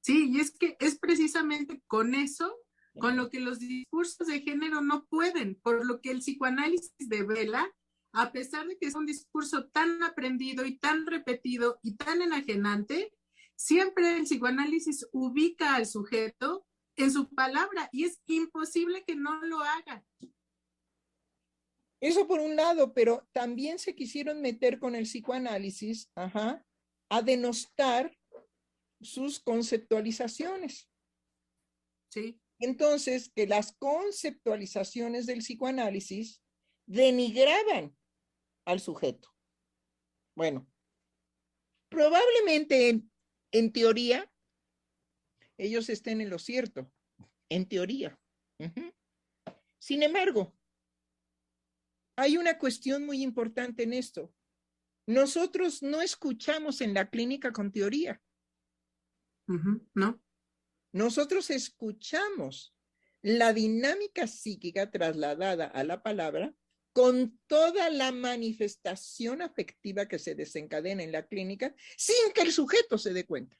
Sí, y es que es precisamente con eso, con lo que los discursos de género no pueden, por lo que el psicoanálisis devela, a pesar de que es un discurso tan aprendido y tan repetido y tan enajenante, siempre el psicoanálisis ubica al sujeto en su palabra y es imposible que no lo haga. Eso por un lado, pero también se quisieron meter con el psicoanálisis, a denostar sus conceptualizaciones. Sí. Entonces, que las conceptualizaciones del psicoanálisis denigraban al sujeto. Bueno, probablemente en teoría ellos estén en lo cierto, en teoría. Sin embargo, hay una cuestión muy importante en esto. Nosotros no escuchamos en la clínica con teoría. ¿No? Nosotros escuchamos la dinámica psíquica trasladada a la palabra con toda la manifestación afectiva que se desencadena en la clínica sin que el sujeto se dé cuenta.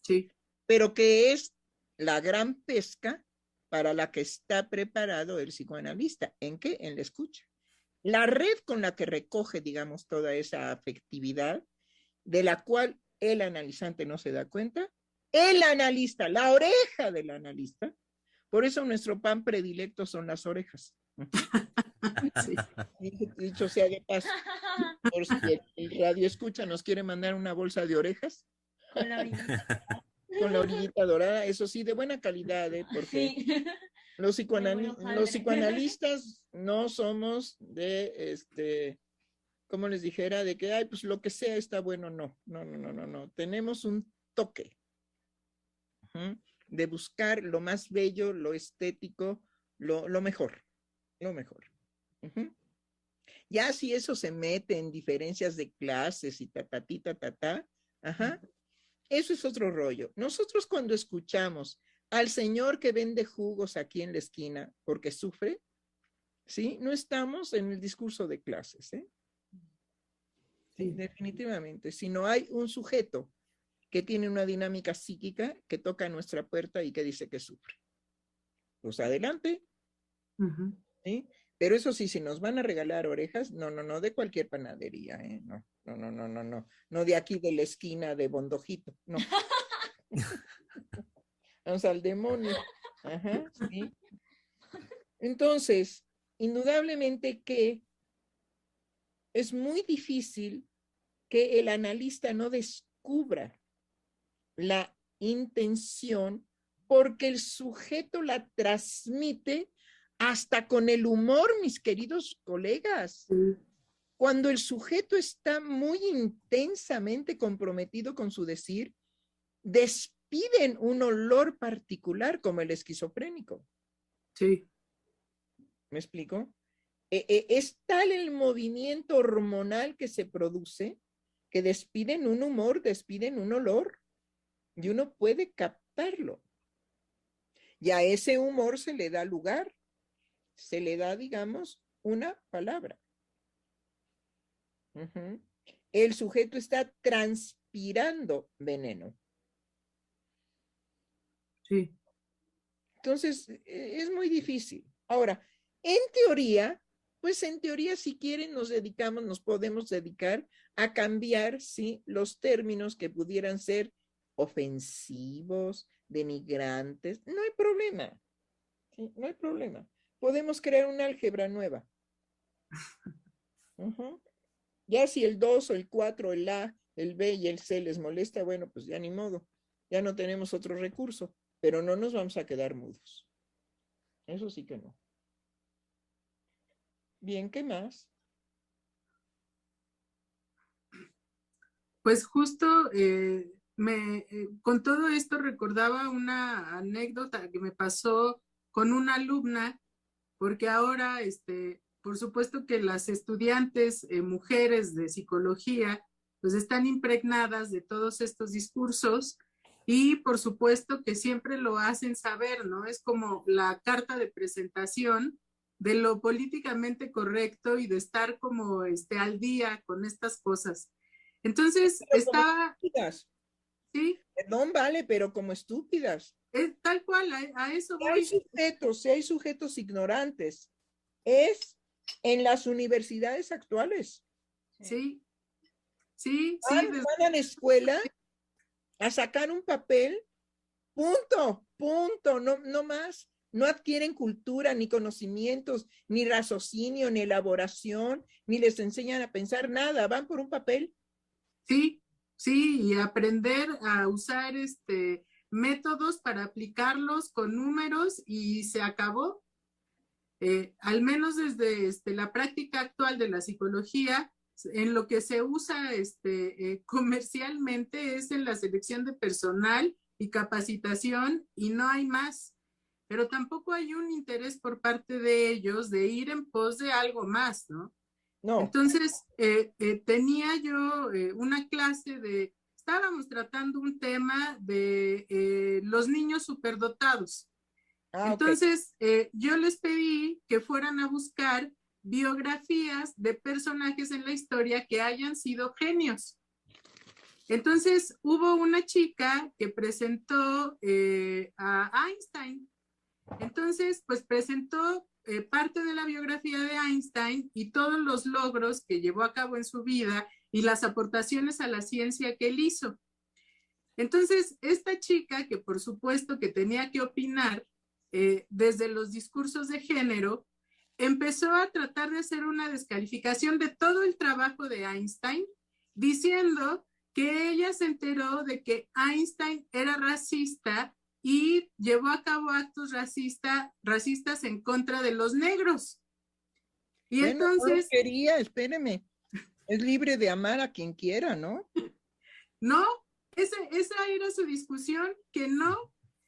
Sí. Pero que es la gran pesca para la que está preparado el psicoanalista. ¿En qué? En la escucha. La red con la que recoge, digamos, toda esa afectividad, de la cual el analizante no se da cuenta, el analista, la oreja del analista, por eso nuestro pan predilecto son las orejas. Sí. Dicho sea de paso, por si el radio escucha nos quiere mandar una bolsa de orejas. Con la orillita. Con la orillita dorada, eso sí, de buena calidad, porque Sí. los bueno, psicoanalistas no somos de, como les dijera, de que, ay, pues lo que sea está bueno, no. Tenemos un toque de buscar lo más bello, lo estético, lo mejor. Ya si eso se mete en diferencias de clases y eso es otro rollo. Nosotros cuando escuchamos al señor que vende jugos aquí en la esquina porque sufre, ¿sí? No estamos en el discurso de clases, ¿eh? Sí, definitivamente. Sino hay un sujeto que tiene una dinámica psíquica que toca nuestra puerta y que dice que sufre. Pues adelante. ¿Sí? Pero eso sí, si nos van a regalar orejas, no de cualquier panadería, ¿eh? No de aquí de la esquina de Bondojito, no. Vamos al demonio. Ajá, sí. Entonces, indudablemente que es muy difícil que el analista no descubra la intención porque el sujeto la transmite hasta con el humor, mis queridos colegas. Cuando el sujeto está muy intensamente comprometido con su decir, despiden un olor particular como el esquizofrénico. Sí. ¿Me explico? Es tal el movimiento hormonal que se produce que despiden un humor, despiden un olor y uno puede captarlo. Y a ese humor se le da lugar, se le da, digamos, una palabra. El sujeto está transpirando veneno. Sí. Entonces, es muy difícil. Ahora, en teoría, pues en teoría, si quieren, nos podemos dedicar a cambiar, ¿sí? Los términos que pudieran ser ofensivos, denigrantes. No hay problema. ¿Sí? No hay problema. Podemos crear una álgebra nueva. Ya si el 2 o el 4, el A, el B y el C les molesta, bueno, pues ya ni modo. Ya no tenemos otro recurso, pero no nos vamos a quedar mudos. Eso sí que no. Bien, ¿qué más? Pues justo con todo esto recordaba una anécdota que me pasó con una alumna, porque ahora, por supuesto que las estudiantes mujeres de psicología, pues están impregnadas de todos estos discursos y por supuesto que siempre lo hacen saber, ¿no? Es como la carta de presentación de lo políticamente correcto y de estar como al día con estas cosas. Entonces Pero estaba, ¿sí? Perdón, vale, pero como estúpidas. Tal cual, a eso Si voy. hay sujetos ignorantes, es en las universidades actuales. Sí, sí, Van sí. a la escuela a sacar un papel, punto, no más. No adquieren cultura, ni conocimientos, ni raciocinio, ni elaboración, ni les enseñan a pensar nada, van por un papel. Sí, sí, y aprender a usar métodos para aplicarlos con números y se acabó. Al menos desde la práctica actual de la psicología, en lo que se usa comercialmente es en la selección de personal y capacitación y no hay más. Pero tampoco hay un interés por parte de ellos de ir en pos de algo más, ¿no? No. Entonces, tenía yo una clase estábamos tratando un tema de los niños superdotados. Entonces, yo les pedí que fueran a buscar biografías de personajes en la historia que hayan sido genios. Entonces, hubo una chica que presentó a Einstein. Entonces, pues presentó parte de la biografía de Einstein y todos los logros que llevó a cabo en su vida y las aportaciones a la ciencia que él hizo. Entonces, esta chica, que por supuesto que tenía que opinar desde los discursos de género, empezó a tratar de hacer una descalificación de todo el trabajo de Einstein, diciendo que ella se enteró de que Einstein era racista y llevó a cabo actos racistas en contra de los negros. Y bueno, entonces... no quería, espéreme, es libre de amar a quien quiera, ¿no? No, esa era su discusión, que no,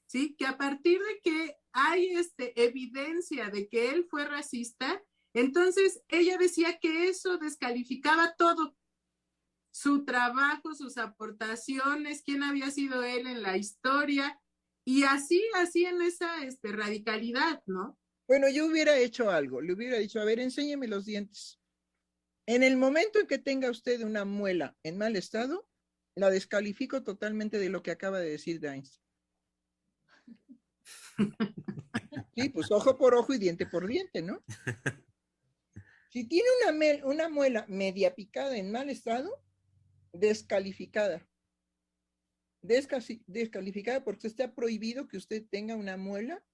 ¿sí? Que a partir de que hay evidencia de que él fue racista, entonces ella decía que eso descalificaba todo, su trabajo, sus aportaciones, quién había sido él en la historia, y así en esa radicalidad, ¿no? Bueno, yo hubiera hecho algo, le hubiera dicho, a ver, enséñeme los dientes. En el momento en que tenga usted una muela en mal estado, la descalifico totalmente de lo que acaba de decir Einstein. Sí, pues ojo por ojo y diente por diente, ¿no? Si tiene una muela media picada en mal estado, descalificada. Descalificada porque está prohibido que usted tenga una muela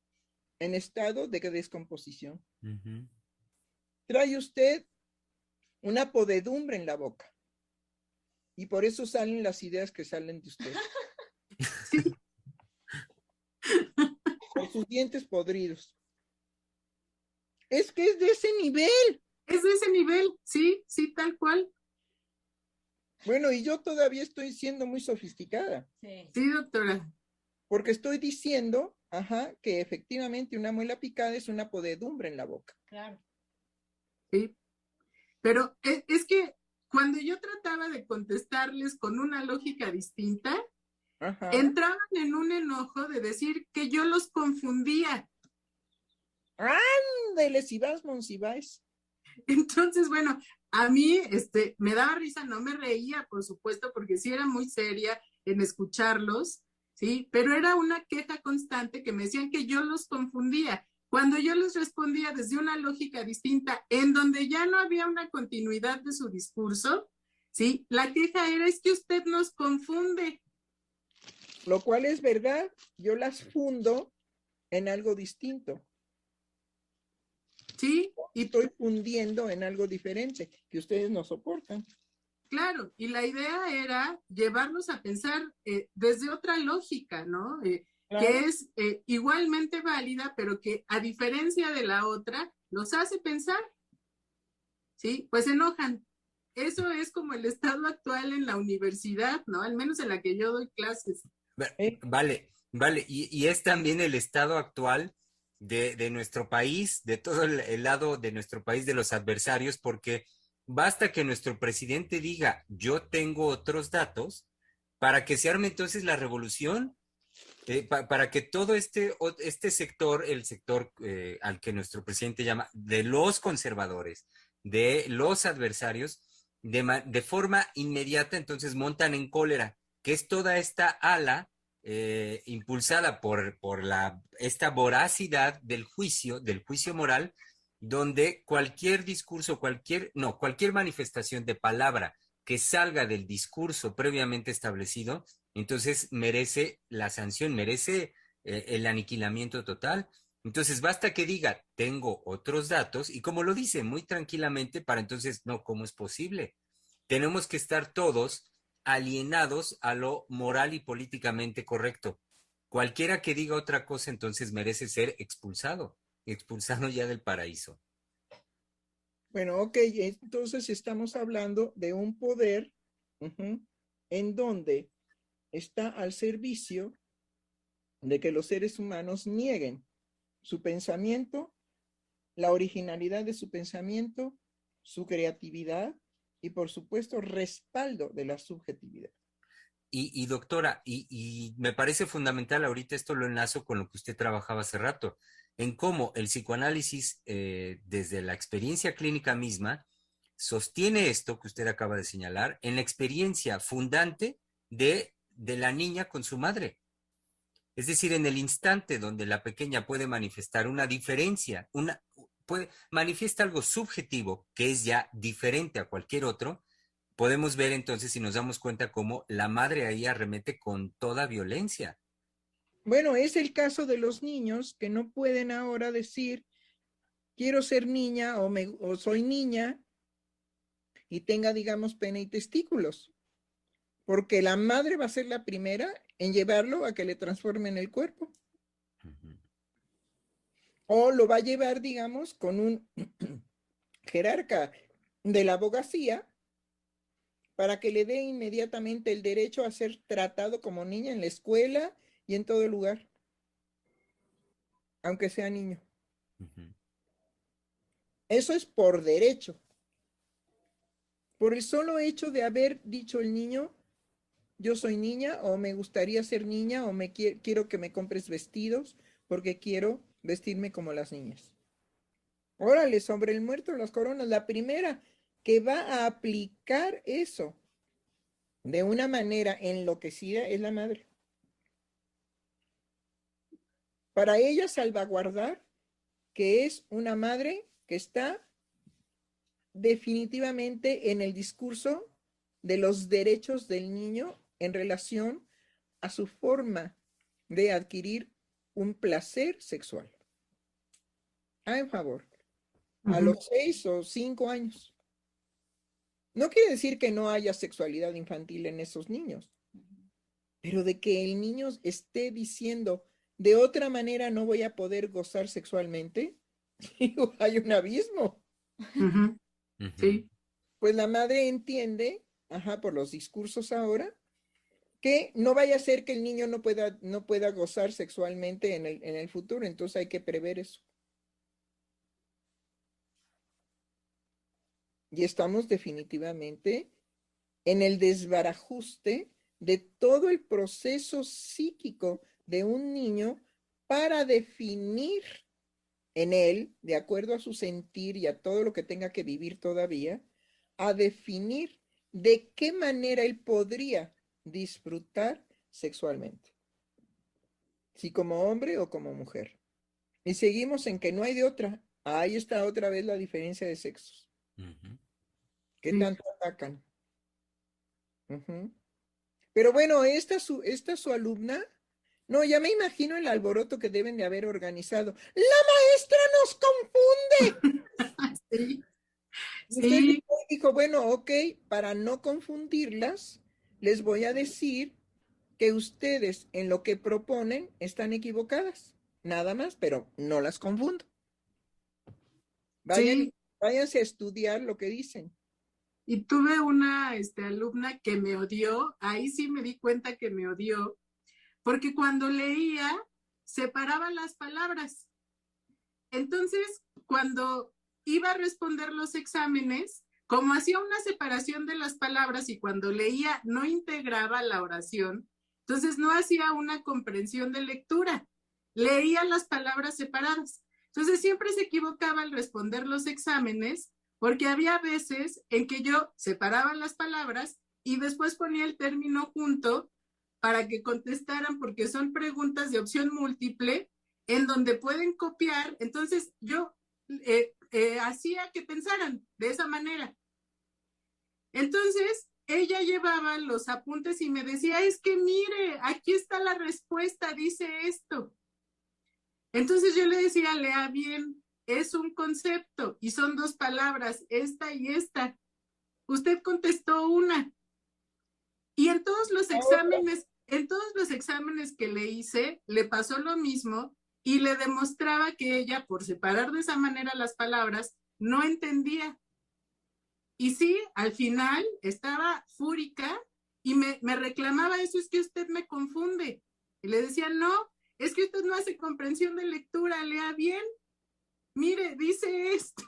en estado de descomposición. Uh-huh. Trae usted una podedumbre en la boca. Y por eso salen las ideas que salen de usted. Sí. Por sus dientes podridos. Es que es de ese nivel. Es de ese nivel, sí, tal cual. Bueno, y yo todavía estoy siendo muy sofisticada. Sí, doctora. Porque estoy diciendo, que efectivamente una muela picada es una podedumbre en la boca. Claro. Sí. Pero es que cuando yo trataba de contestarles con una lógica distinta, entraban en un enojo de decir que yo los confundía. Ándele, si vas, Monsiváis. Entonces, bueno, a mí me daba risa, no me reía, por supuesto, porque sí era muy seria en escucharlos, ¿sí? Pero era una queja constante que me decían que yo los confundía. Cuando yo les respondía desde una lógica distinta, en donde ya no había una continuidad de su discurso, ¿sí? La queja era, es que usted nos confunde. Lo cual es verdad, yo las fundo en algo distinto. Sí. Y estoy fundiendo en algo diferente, que ustedes no soportan. Claro, y la idea era llevarlos a pensar desde otra lógica, ¿no? Claro. Que es igualmente válida, pero que a diferencia de la otra, los hace pensar, ¿sí? Pues se enojan. Eso es como el estado actual en la universidad, ¿no? Al menos en la que yo doy clases. Vale. Y es también el estado actual de nuestro país, de todo el lado de nuestro país, de los adversarios, porque basta que nuestro presidente diga, yo tengo otros datos, para que se arme entonces la revolución, para que todo este sector, el sector al que nuestro presidente llama de los conservadores, de los adversarios, de forma inmediata entonces montan en cólera, que es toda esta ala impulsada por esta voracidad del juicio moral, donde cualquier discurso, cualquier manifestación de palabra que salga del discurso previamente establecido, entonces merece la sanción, merece el aniquilamiento total. Entonces basta que diga, tengo otros datos, y como lo dice muy tranquilamente, para entonces, no, ¿cómo es posible? Tenemos que estar todos alienados a lo moral y políticamente correcto. Cualquiera que diga otra cosa entonces merece ser expulsado ya del paraíso. Bueno, ok, entonces estamos hablando de un poder en donde está al servicio de que los seres humanos nieguen su pensamiento, la originalidad de su pensamiento, su creatividad y por supuesto respaldo de la subjetividad. Y doctora, y me parece fundamental, ahorita esto lo enlazo con lo que usted trabajaba hace rato, en cómo el psicoanálisis desde la experiencia clínica misma sostiene esto que usted acaba de señalar en la experiencia fundante de la niña con su madre. Es decir, en el instante donde la pequeña puede manifestar una diferencia, manifiesta algo subjetivo que es ya diferente a cualquier otro, podemos ver entonces y nos damos cuenta cómo la madre ahí arremete con toda violencia. Bueno, es el caso de los niños que no pueden ahora decir, quiero ser niña o soy niña y tenga, digamos, pene y testículos, porque la madre va a ser la primera en llevarlo a que le transformen el cuerpo. O lo va a llevar, digamos, con un jerarca de la abogacía para que le dé inmediatamente el derecho a ser tratado como niña en la escuela y en todo lugar, aunque sea niño. Eso es por derecho. Por el solo hecho de haber dicho el niño, yo soy niña o me gustaría ser niña o quiero que me compres vestidos porque quiero vestirme como las niñas. Órale, sobre el muerto de las coronas, la primera que va a aplicar eso de una manera enloquecida es la madre. Para ella salvaguardar que es una madre que está definitivamente en el discurso de los derechos del niño en relación a su forma de adquirir un placer sexual. En favor, a los 6 o 5 años. No quiere decir que no haya sexualidad infantil en esos niños, pero de que el niño esté diciendo, de otra manera no voy a poder gozar sexualmente, hay un abismo. Sí. Pues la madre entiende, por los discursos ahora, que no vaya a ser que el niño no pueda gozar sexualmente en el futuro, entonces hay que prever eso. Y estamos definitivamente en el desbarajuste de todo el proceso psíquico de un niño para definir en él, de acuerdo a su sentir y a todo lo que tenga que vivir todavía, a definir de qué manera él podría disfrutar sexualmente, si como hombre o como mujer. Y seguimos en que no hay de otra. Ahí está otra vez la diferencia de sexos. ¿Qué tanto atacan? Pero bueno, esta su alumna, no, ya me imagino el alboroto que deben de haber organizado. ¡La maestra nos confunde! Sí. Usted dijo, bueno, ok, para no confundirlas, les voy a decir que ustedes en lo que proponen están equivocadas. Nada más, pero no las confundo. Váyanse a estudiar lo que dicen. Y tuve una alumna que me odió, ahí sí me di cuenta que me odió, porque cuando leía, separaba las palabras. Entonces, cuando iba a responder los exámenes, como hacía una separación de las palabras y cuando leía no integraba la oración, entonces no hacía una comprensión de lectura, leía las palabras separadas. Entonces siempre se equivocaba al responder los exámenes porque había veces en que yo separaba las palabras y después ponía el término junto para que contestaran porque son preguntas de opción múltiple en donde pueden copiar. Entonces yo hacía que pensaran de esa manera. Entonces ella llevaba los apuntes y me decía, es que mire, aquí está la respuesta, dice esto. Entonces yo le decía, lea bien, es un concepto y son dos palabras, esta y esta. Usted contestó una. Y en todos los exámenes que le hice, le pasó lo mismo y le demostraba que ella, por separar de esa manera las palabras, no entendía. Y sí, al final estaba fúrica y me reclamaba, eso es que usted me confunde. Y le decía, no, es que usted no hace comprensión de lectura, lea bien. Mire, dice esto.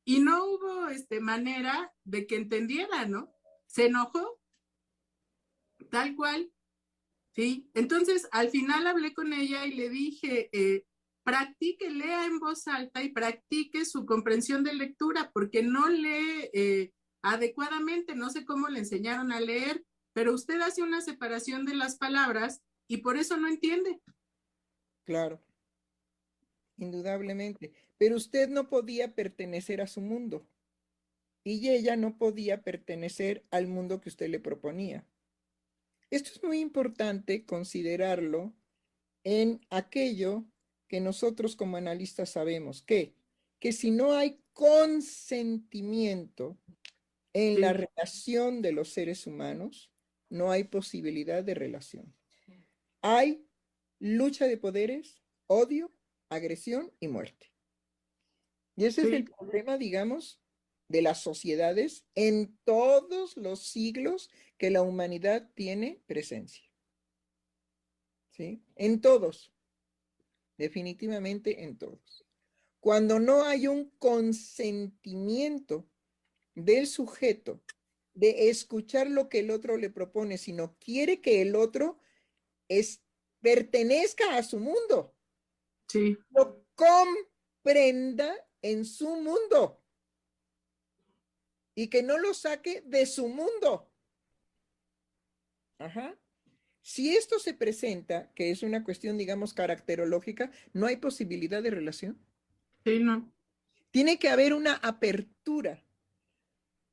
Y no hubo manera de que entendiera, ¿no? Se enojó, tal cual. Sí, entonces al final hablé con ella y le dije, practique, lea en voz alta y practique su comprensión de lectura, porque no lee adecuadamente, no sé cómo le enseñaron a leer, pero usted hace una separación de las palabras y por eso no entiende. Claro, indudablemente. Pero usted no podía pertenecer a su mundo. y ella no podía pertenecer al mundo que usted le proponía. Esto es muy importante considerarlo en aquello que nosotros como analistas sabemos, que si no hay consentimiento en la relación de los seres humanos, no hay posibilidad de relación. Hay lucha de poderes, odio, agresión y muerte. Y ese es el problema, digamos, de las sociedades en todos los siglos que la humanidad tiene presencia. ¿Sí? En todos. Definitivamente en todos. Cuando no hay un consentimiento del sujeto de escuchar lo que el otro le propone, sino quiere que el otro pertenezca a su mundo. Sí. Lo comprenda en su mundo y que no lo saque de su mundo. Ajá. Si esto se presenta, que es una cuestión, digamos, caracterológica, no hay posibilidad de relación. Sí, no. Tiene que haber una apertura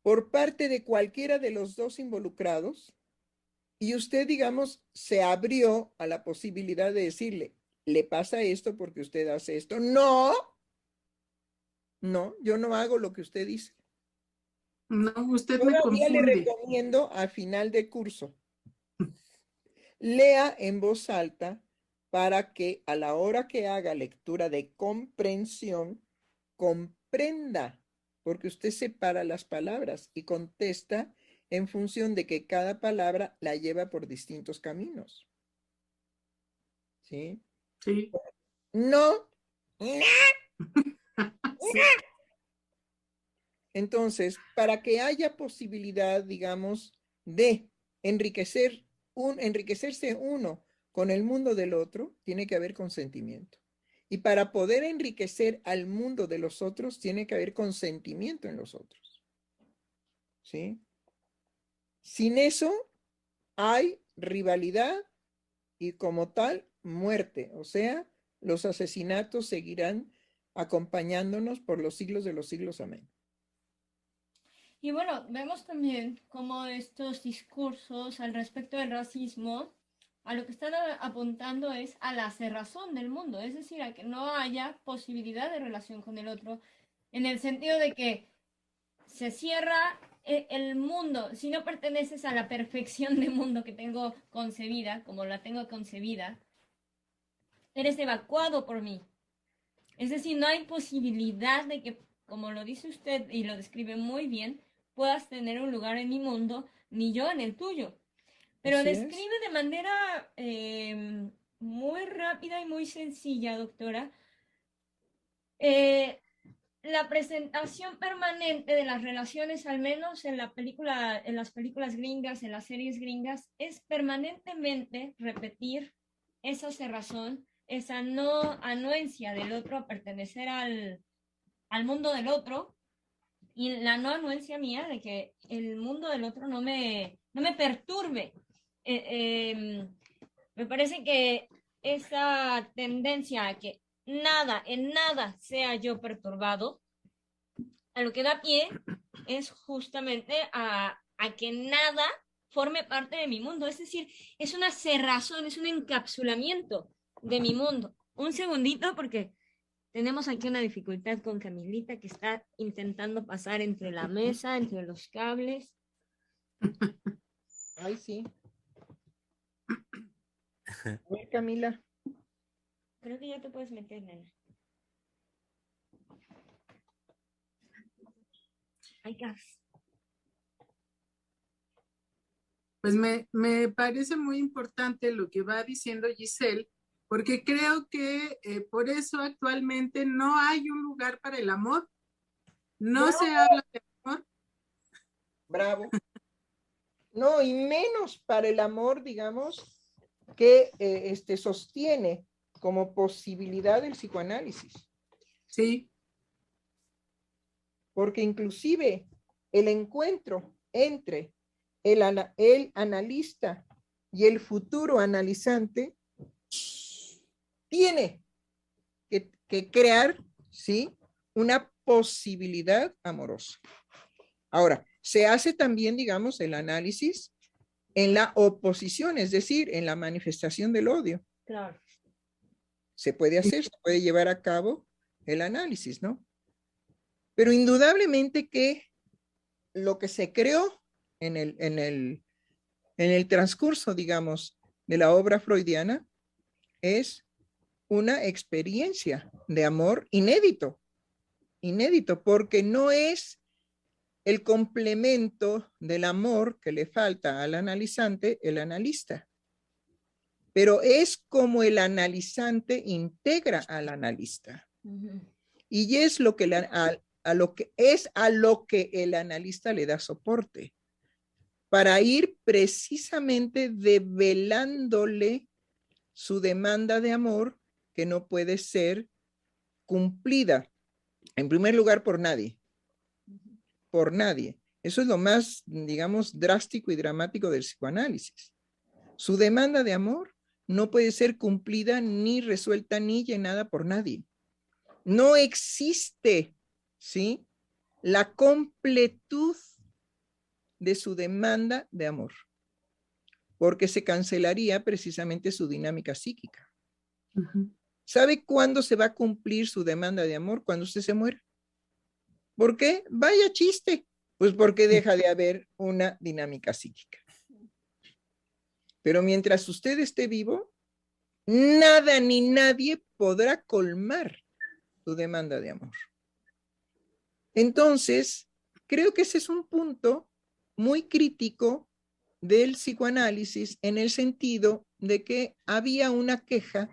por parte de cualquiera de los dos involucrados y usted, digamos, se abrió a la posibilidad de decirle, ¿le pasa esto porque usted hace esto? No, yo no hago lo que usted dice. No, usted me Todavía le confunde. recomiendo al final de curso, lea en voz alta para que a la hora que haga lectura de comprensión, comprenda, porque usted separa las palabras y contesta en función de que cada palabra la lleva por distintos caminos. ¿Sí? Sí. No. Sí. Entonces, para que haya posibilidad, digamos, de enriquecerse uno con el mundo del otro, tiene que haber consentimiento. Y para poder enriquecer al mundo de los otros, tiene que haber consentimiento en los otros. ¿Sí? Sin eso, hay rivalidad y como tal, muerte. O sea, los asesinatos seguirán acompañándonos por los siglos de los siglos. Amén. Y bueno, vemos también cómo estos discursos al respecto del racismo, a lo que están apuntando es a la cerrazón del mundo, es decir, a que no haya posibilidad de relación con el otro, en el sentido de que se cierra el mundo, si no perteneces a la perfección de mundo que tengo concebida, como la tengo concebida, eres evacuado por mí. Es decir, no hay posibilidad de que, como lo dice usted y lo describe muy bien, puedas tener un lugar en mi mundo, ni yo en el tuyo. Pero Así describe de manera muy rápida y muy sencilla, doctora, la presentación permanente de las relaciones, al menos en la película, en las películas gringas, en las series gringas, es permanentemente repetir esa cerrazón, esa no anuencia del otro a pertenecer al mundo del otro, y la no anuencia mía de que el mundo del otro no me perturbe. Me parece que esa tendencia a que en nada sea yo perturbado, a lo que da pie es justamente a que nada forme parte de mi mundo. Es decir, es una cerrazón, es un encapsulamiento de mi mundo. Un segundito porque tenemos aquí una dificultad con Camilita que está intentando pasar entre la mesa, entre los cables. Ay, sí. A ver, Camila. Creo que ya te puedes meter, nena. Hay gas. Pues me parece muy importante lo que va diciendo Giselle, porque creo que por eso actualmente no hay un lugar para el amor. No ¡Bravo! se habla de amor. Bravo. No, y menos para el amor, digamos, que sostiene como posibilidad el psicoanálisis. Sí. Porque inclusive el encuentro entre el analista y el futuro analizante tiene que crear, ¿sí?, una posibilidad amorosa. Ahora, se hace también, digamos, el análisis en la oposición, es decir, en la manifestación del odio. Claro. Se puede hacer, se puede llevar a cabo el análisis, ¿no? Pero indudablemente que lo que se creó en el transcurso, digamos, de la obra freudiana es una experiencia de amor inédito, porque no es el complemento del amor que le falta al analizante, el analista, pero es como el analizante integra al analista. Y es lo que a lo que el analista le da soporte, para ir precisamente develándole su demanda de amor que no puede ser cumplida, en primer lugar, por nadie. Por nadie. Eso es lo más, digamos, drástico y dramático del psicoanálisis. Su demanda de amor no puede ser cumplida, ni resuelta, ni llenada por nadie. No existe, ¿sí?, la completud de su demanda de amor, porque se cancelaría precisamente su dinámica psíquica. ¿Sabe cuándo se va a cumplir su demanda de amor? Cuando usted se muera. ¿Por qué? Vaya chiste. Pues porque deja de haber una dinámica psíquica. Pero mientras usted esté vivo, nada ni nadie podrá colmar su demanda de amor. Entonces, creo que ese es un punto muy crítico del psicoanálisis, en el sentido de que había una queja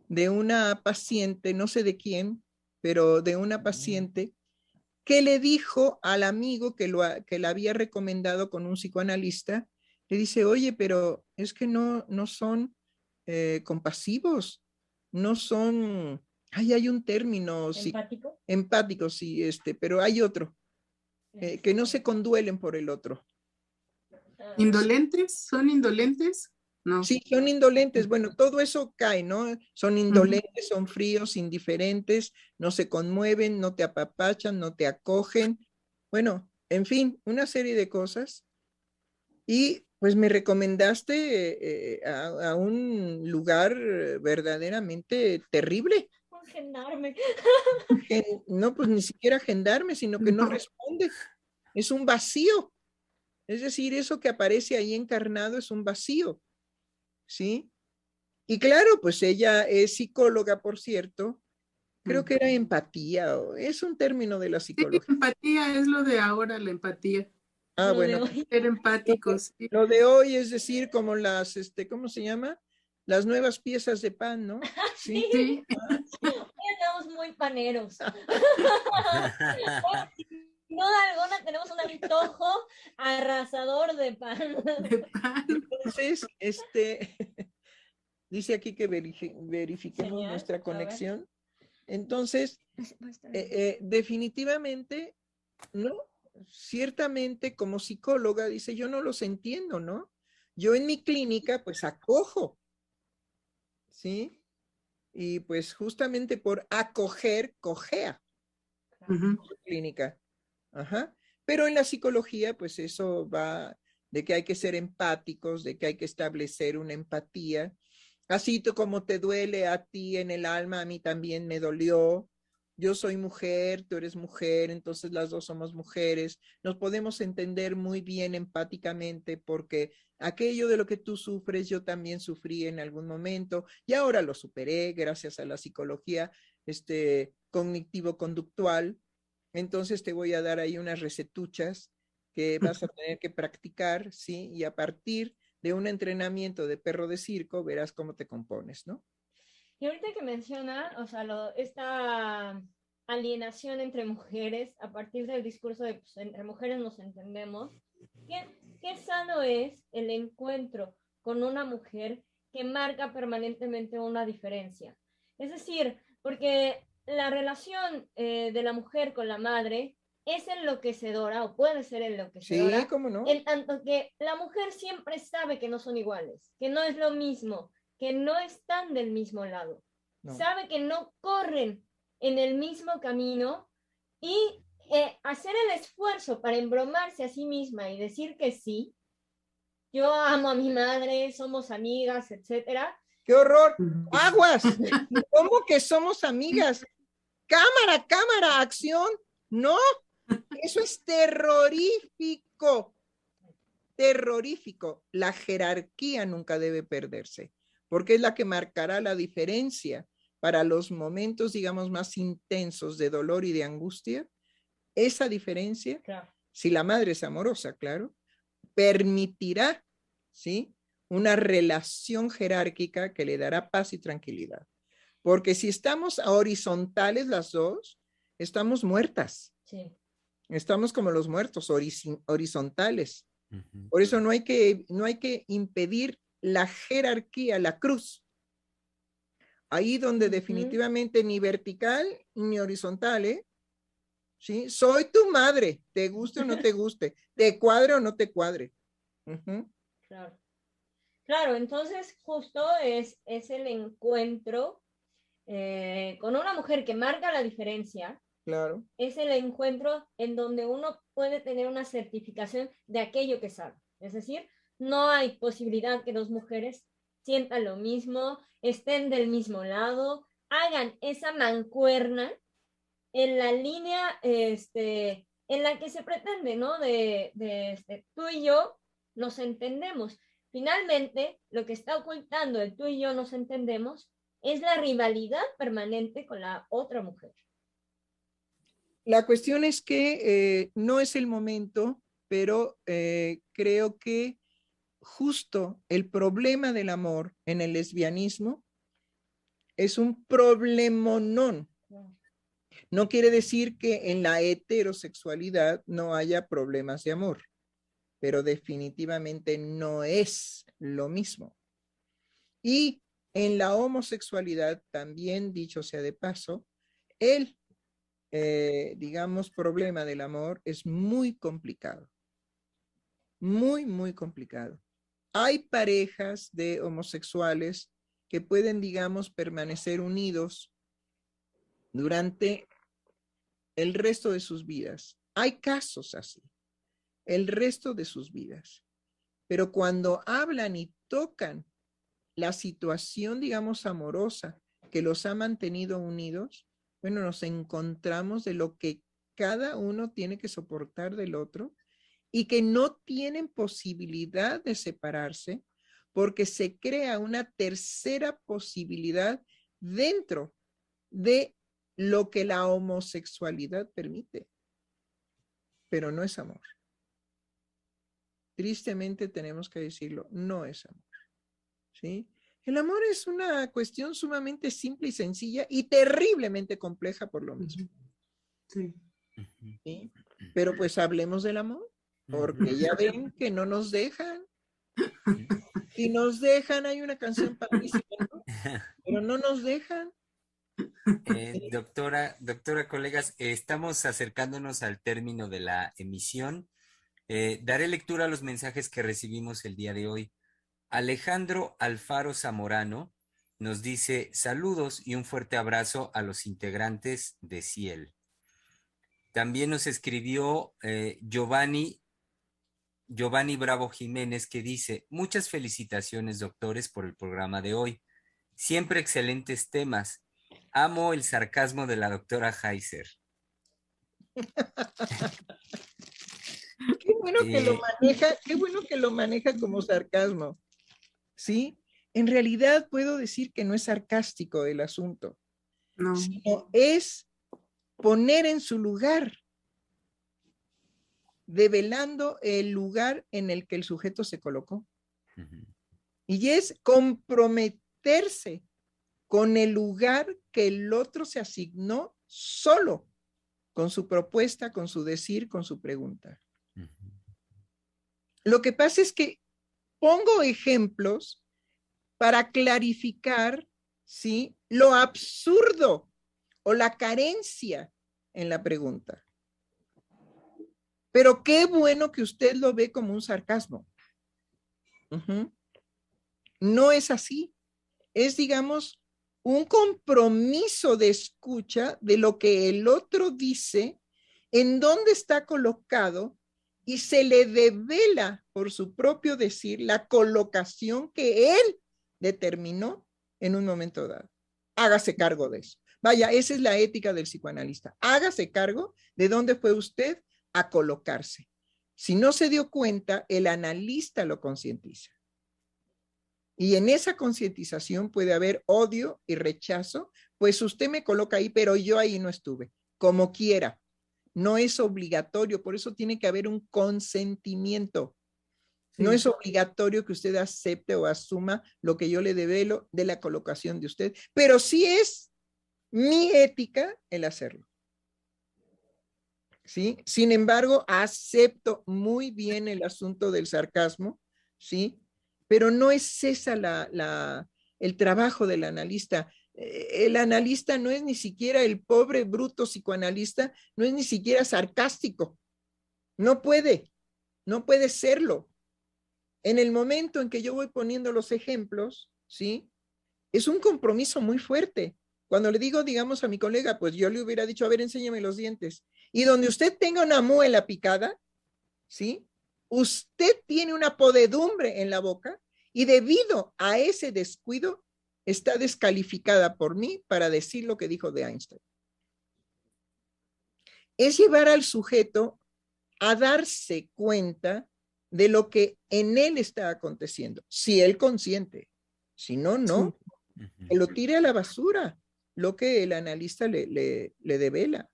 de una paciente, no sé de quién, pero de una paciente que le dijo al amigo que la había recomendado con un psicoanalista, le dice, oye, pero es que no son compasivos, no son, hay un término, ¿Empático? Empático, sí, pero hay otro, que no se conduelen por el otro. ¿Indolentes? ¿Son indolentes? No. Sí, son indolentes. Bueno, todo eso cae, ¿no? Son indolentes, son fríos, indiferentes, no se conmueven, no te apapachan, no te acogen. Bueno, en fin, una serie de cosas. Y pues me recomendaste a un lugar verdaderamente terrible. Un gendarme. No, pues ni siquiera gendarme, sino que no responde. Es un vacío. Es decir, eso que aparece ahí encarnado es un vacío. ¿Sí? Y claro, pues ella es psicóloga, por cierto. Creo que era empatía, es un término de la psicología. Sí, empatía es lo de ahora, la empatía. Ah, bueno. Ser empáticos. Sí. Lo de hoy es decir, como las, ¿cómo se llama? Las nuevas piezas de pan, ¿no? Sí. Sí. Hoy andamos muy paneros. Sin duda alguna tenemos un antojo arrasador de pan. Entonces, dice aquí que verifiquemos Genial, nuestra conexión. Entonces, definitivamente, ¿no? Ciertamente como psicóloga, dice, yo no los entiendo, ¿no? Yo en mi clínica, pues acojo, ¿sí? Y pues justamente por acoger, cojea clínica. Ajá. Pero en la psicología, pues eso va de que hay que ser empáticos, de que hay que establecer una empatía. Así como te duele a ti en el alma, a mí también me dolió. Yo soy mujer, tú eres mujer, entonces las dos somos mujeres. Nos podemos entender muy bien empáticamente porque aquello de lo que tú sufres, yo también sufrí en algún momento y ahora lo superé gracias a la psicología cognitivo-conductual. Entonces te voy a dar ahí unas recetuchas que vas a tener que practicar, ¿sí? Y a partir de un entrenamiento de perro de circo, verás cómo te compones, ¿no? Y ahorita que menciona, o sea, esta alienación entre mujeres a partir del discurso de pues, entre mujeres nos entendemos, ¿qué sano es el encuentro con una mujer que marca permanentemente una diferencia? Es decir, porque la relación de la mujer con la madre es enloquecedora o puede ser enloquecedora. Sí, ¿cómo no? En tanto que la mujer siempre sabe que no son iguales, que no es lo mismo, que no están del mismo lado. No. Sabe que no corren en el mismo camino y hacer el esfuerzo para embromarse a sí misma y decir que sí, yo amo a mi madre, somos amigas, etcétera. ¡Qué horror! ¡Aguas! ¿Cómo que somos amigas? ¡Cámara, cámara, acción! ¡No! Eso es terrorífico. Terrorífico. La jerarquía nunca debe perderse, porque es la que marcará la diferencia para los momentos, digamos, más intensos de dolor y de angustia. Esa diferencia, Claro. si la madre es amorosa, claro, permitirá, ¿sí?, una relación jerárquica que le dará paz y tranquilidad. Porque si estamos horizontales las dos, estamos muertas. Sí. Estamos como los muertos, horizontales. Ujú. Por eso no hay que impedir la jerarquía, la cruz. Ahí donde definitivamente ni vertical ni horizontal, ¿eh? ¿Sí? Soy tu madre, te guste o no te guste, te cuadre o no te cuadre. Claro. Claro, entonces justo es el encuentro con una mujer que marca la diferencia. Claro. Es el encuentro en donde uno puede tener una certificación de aquello que sabe. Es decir, no hay posibilidad que dos mujeres sientan lo mismo, estén del mismo lado, hagan esa mancuerna en la línea en la que se pretende, ¿no? Tú y yo nos entendemos. Finalmente, lo que está ocultando el tú y yo nos entendemos es la rivalidad permanente con la otra mujer. La cuestión es que no es el momento, pero creo que justo el problema del amor en el lesbianismo es un problemonón. No quiere decir que en la heterosexualidad no haya problemas de amor, pero definitivamente no es lo mismo. Y en la homosexualidad también, dicho sea de paso, el digamos, problema del amor es muy complicado. Muy, muy complicado. Hay parejas de homosexuales que pueden, digamos, permanecer unidos durante el resto de sus vidas. Hay casos así, el resto de sus vidas. Pero cuando hablan y tocan la situación, digamos, amorosa que los ha mantenido unidos, bueno, nos encontramos de lo que cada uno tiene que soportar del otro y que no tienen posibilidad de separarse porque se crea una tercera posibilidad dentro de lo que la homosexualidad permite. Pero no es amor. Tristemente tenemos que decirlo, no es amor. ¿Sí? El amor es una cuestión sumamente simple y sencilla y terriblemente compleja por lo mismo. Sí. ¿Sí? Pero pues hablemos del amor, porque ya ven que no nos dejan. Si nos dejan, hay una canción padrísima, ¿no? Pero no nos dejan. Doctora, colegas, estamos acercándonos al término de la emisión. Daré lectura a los mensajes que recibimos el día de hoy. Alejandro Alfaro Zamorano nos dice saludos y un fuerte abrazo a los integrantes de Ciel. También nos escribió Giovanni Bravo Jiménez, que dice muchas felicitaciones, doctores, por el programa de hoy. Siempre excelentes temas. Amo el sarcasmo de la doctora Heiser. Qué bueno que lo maneja como sarcasmo. ¿Sí? En realidad puedo decir que no es sarcástico el asunto, No. sino es poner en su lugar, develando el lugar en el que el sujeto se colocó. Y es comprometerse con el lugar que el otro se asignó solo, con su propuesta, con su decir, con su pregunta. Lo que pasa es que pongo ejemplos para clarificar, ¿sí?, lo absurdo o la carencia en la pregunta. Pero qué bueno que usted lo ve como un sarcasmo. No es así. Es, digamos, un compromiso de escucha de lo que el otro dice en dónde está colocado y se le devela por su propio decir la colocación que él determinó en un momento dado. Hágase cargo de eso. Vaya, esa es la ética del psicoanalista. Hágase cargo de dónde fue usted a colocarse. Si no se dio cuenta, el analista lo concientiza. Y en esa concientización puede haber odio y rechazo, pues usted me coloca ahí, pero yo ahí no estuve, como quiera. No es obligatorio, por eso tiene que haber un consentimiento. Sí. No es obligatorio que usted acepte o asuma lo que yo le develo de la colocación de usted, pero sí es mi ética el hacerlo. ¿Sí? Sin embargo, acepto muy bien el asunto del sarcasmo, ¿sí? Pero no es esa el trabajo del analista. El analista no es ni siquiera el pobre bruto psicoanalista, no es ni siquiera sarcástico. No puede serlo. En el momento en que yo voy poniendo los ejemplos, ¿sí? Es un compromiso muy fuerte. Cuando le digo, digamos, a mi colega, pues yo le hubiera dicho, a ver, enséñame los dientes. Y donde usted tenga una muela picada, ¿sí? Usted tiene una podedumbre en la boca y debido a ese descuido está descalificada por mí para decir lo que dijo de Einstein. Es llevar al sujeto a darse cuenta de lo que en él está aconteciendo, si él consiente. Si no, no. Que lo tire a la basura, lo que el analista le devela.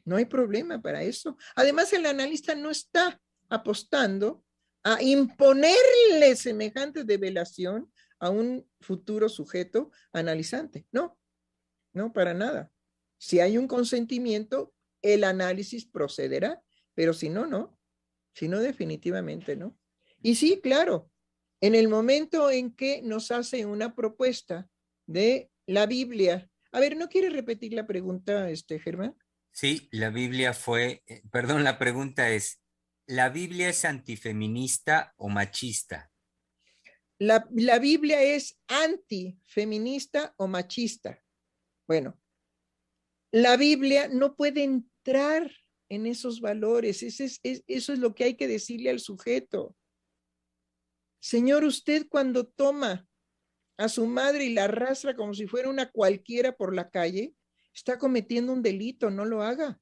No hay problema para eso. Además, el analista no está apostando a imponerle semejante develación a un futuro sujeto analizante. No, no, para nada. Si hay un consentimiento, el análisis procederá, pero si no, no. Si no, definitivamente no. Y sí, claro, en el momento en que nos hace una propuesta de la Biblia. A ver, ¿no quiere repetir la pregunta, Germán? Sí, la Biblia fue, perdón, la pregunta es, ¿la Biblia es antifeminista o machista? La Biblia es antifeminista o machista. Bueno, la Biblia no puede entrar en esos valores. Eso es lo que hay que decirle al sujeto. Señor, usted cuando toma a su madre y la arrastra como si fuera una cualquiera por la calle, está cometiendo un delito, no lo haga.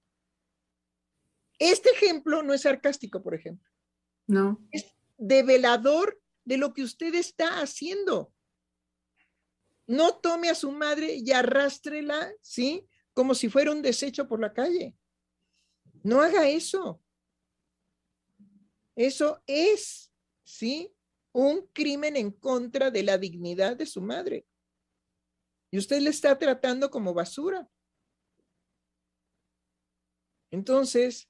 Este ejemplo no es sarcástico, por ejemplo. No. Es develador de lo que usted está haciendo. No tome a su madre y arrástrela, ¿sí? Como si fuera un desecho por la calle. No haga eso. Eso es, ¿sí? Un crimen en contra de la dignidad de su madre. Y usted le está tratando como basura. Entonces,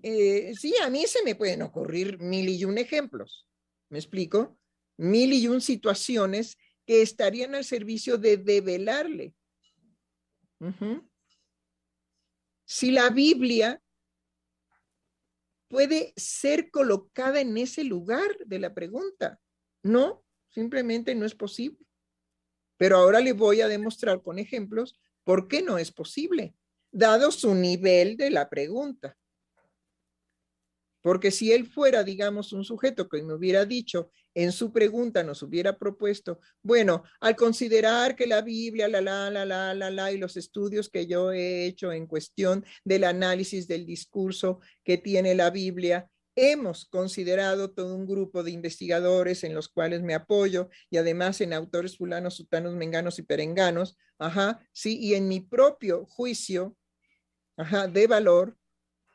sí, a mí se me pueden ocurrir 1001 ejemplos. ¿Me explico? 1001 situaciones que estarían al servicio de develarle. Si la Biblia puede ser colocada en ese lugar de la pregunta. No, simplemente no es posible. Pero ahora le voy a demostrar con ejemplos por qué no es posible, dado su nivel de la pregunta. Porque si él fuera, digamos, un sujeto que me hubiera dicho en su pregunta, nos hubiera propuesto, bueno, al considerar que la Biblia, y los estudios que yo he hecho en cuestión del análisis del discurso que tiene la Biblia, hemos considerado todo un grupo de investigadores en los cuales me apoyo y además en autores fulanos, sutanos, menganos y perenganos, sí, y en mi propio juicio, de valor,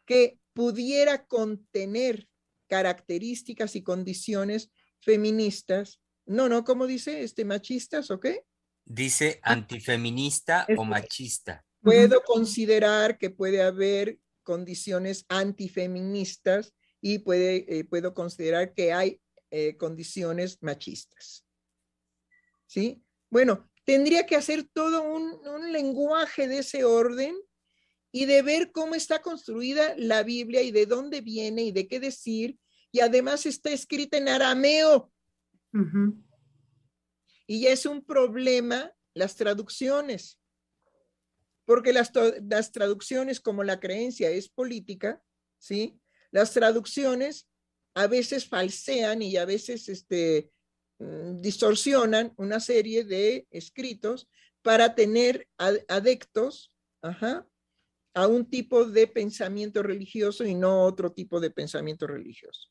que pudiera contener características y condiciones feministas. No, ¿cómo dice? ¿Machistas o qué? Dice antifeminista o machista. Puedo considerar que puede haber condiciones antifeministas y puedo considerar que hay condiciones machistas. ¿Sí? Bueno, tendría que hacer todo un lenguaje de ese orden y de ver cómo está construida la Biblia y de dónde viene y de qué decir, y además está escrita en arameo. Y ya es un problema las traducciones. porque las traducciones, como la creencia es política, ¿sí? Las traducciones a veces falsean y a veces distorsionan una serie de escritos para tener adeptos, a un tipo de pensamiento religioso y no otro tipo de pensamiento religioso.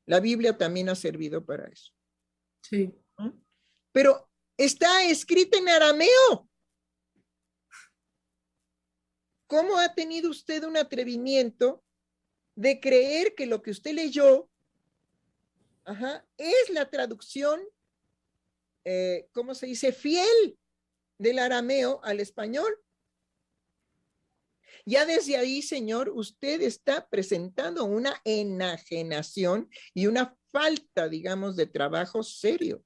La Biblia también ha servido para eso. Sí. Pero está escrita en arameo. ¿Cómo ha tenido usted un atrevimiento de creer que lo que usted leyó es la traducción, ¿cómo se dice?, fiel del arameo al español? Ya desde ahí, señor, usted está presentando una enajenación y una falta, digamos, de trabajo serio.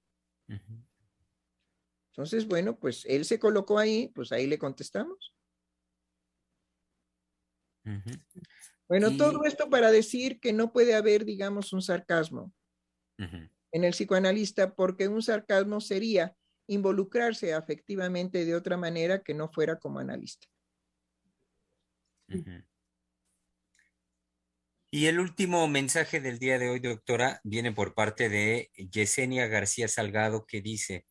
Entonces, bueno, pues él se colocó ahí, pues ahí le contestamos. Bueno, todo esto para decir que no puede haber, digamos, un sarcasmo en el psicoanalista, porque un sarcasmo sería involucrarse afectivamente de otra manera que no fuera como analista. Y el último mensaje del día de hoy, doctora, viene por parte de Yesenia García Salgado, que dice: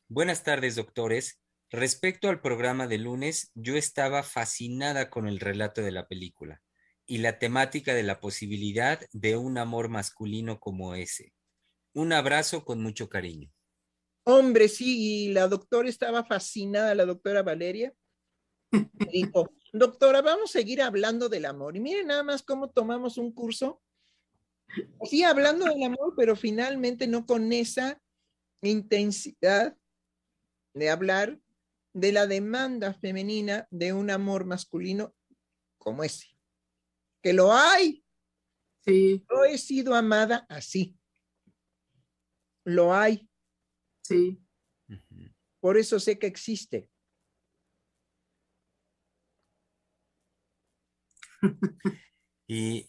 buenas tardes, doctores. Respecto al programa de lunes, yo estaba fascinada con el relato de la película y la temática de la posibilidad de un amor masculino como ese. Un abrazo con mucho cariño. Hombre, sí, y la doctora estaba fascinada, la doctora Valeria. Dijo, doctora, vamos a seguir hablando del amor. Y miren nada más cómo tomamos un curso, sí, hablando del amor, pero finalmente no con esa intensidad de hablar de la demanda femenina de un amor masculino como ese. Que lo hay. Sí. Yo he sido amada así. Lo hay. Sí. Por eso sé que existe. Y,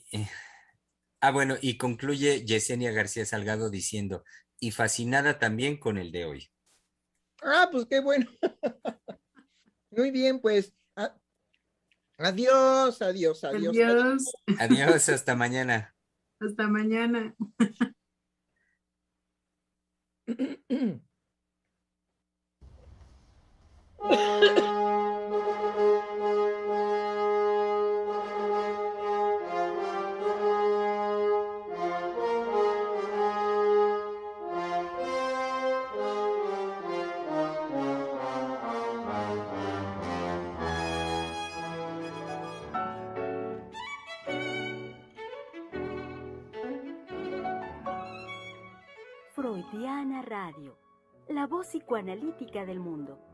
bueno, y concluye Yesenia García Salgado diciendo, y fascinada también con el de hoy. Pues qué bueno. Muy bien, pues. Adiós, adiós, adiós. Adiós. Adiós, hasta mañana. Hasta mañana. Freudiana Radio, la voz psicoanalítica del mundo.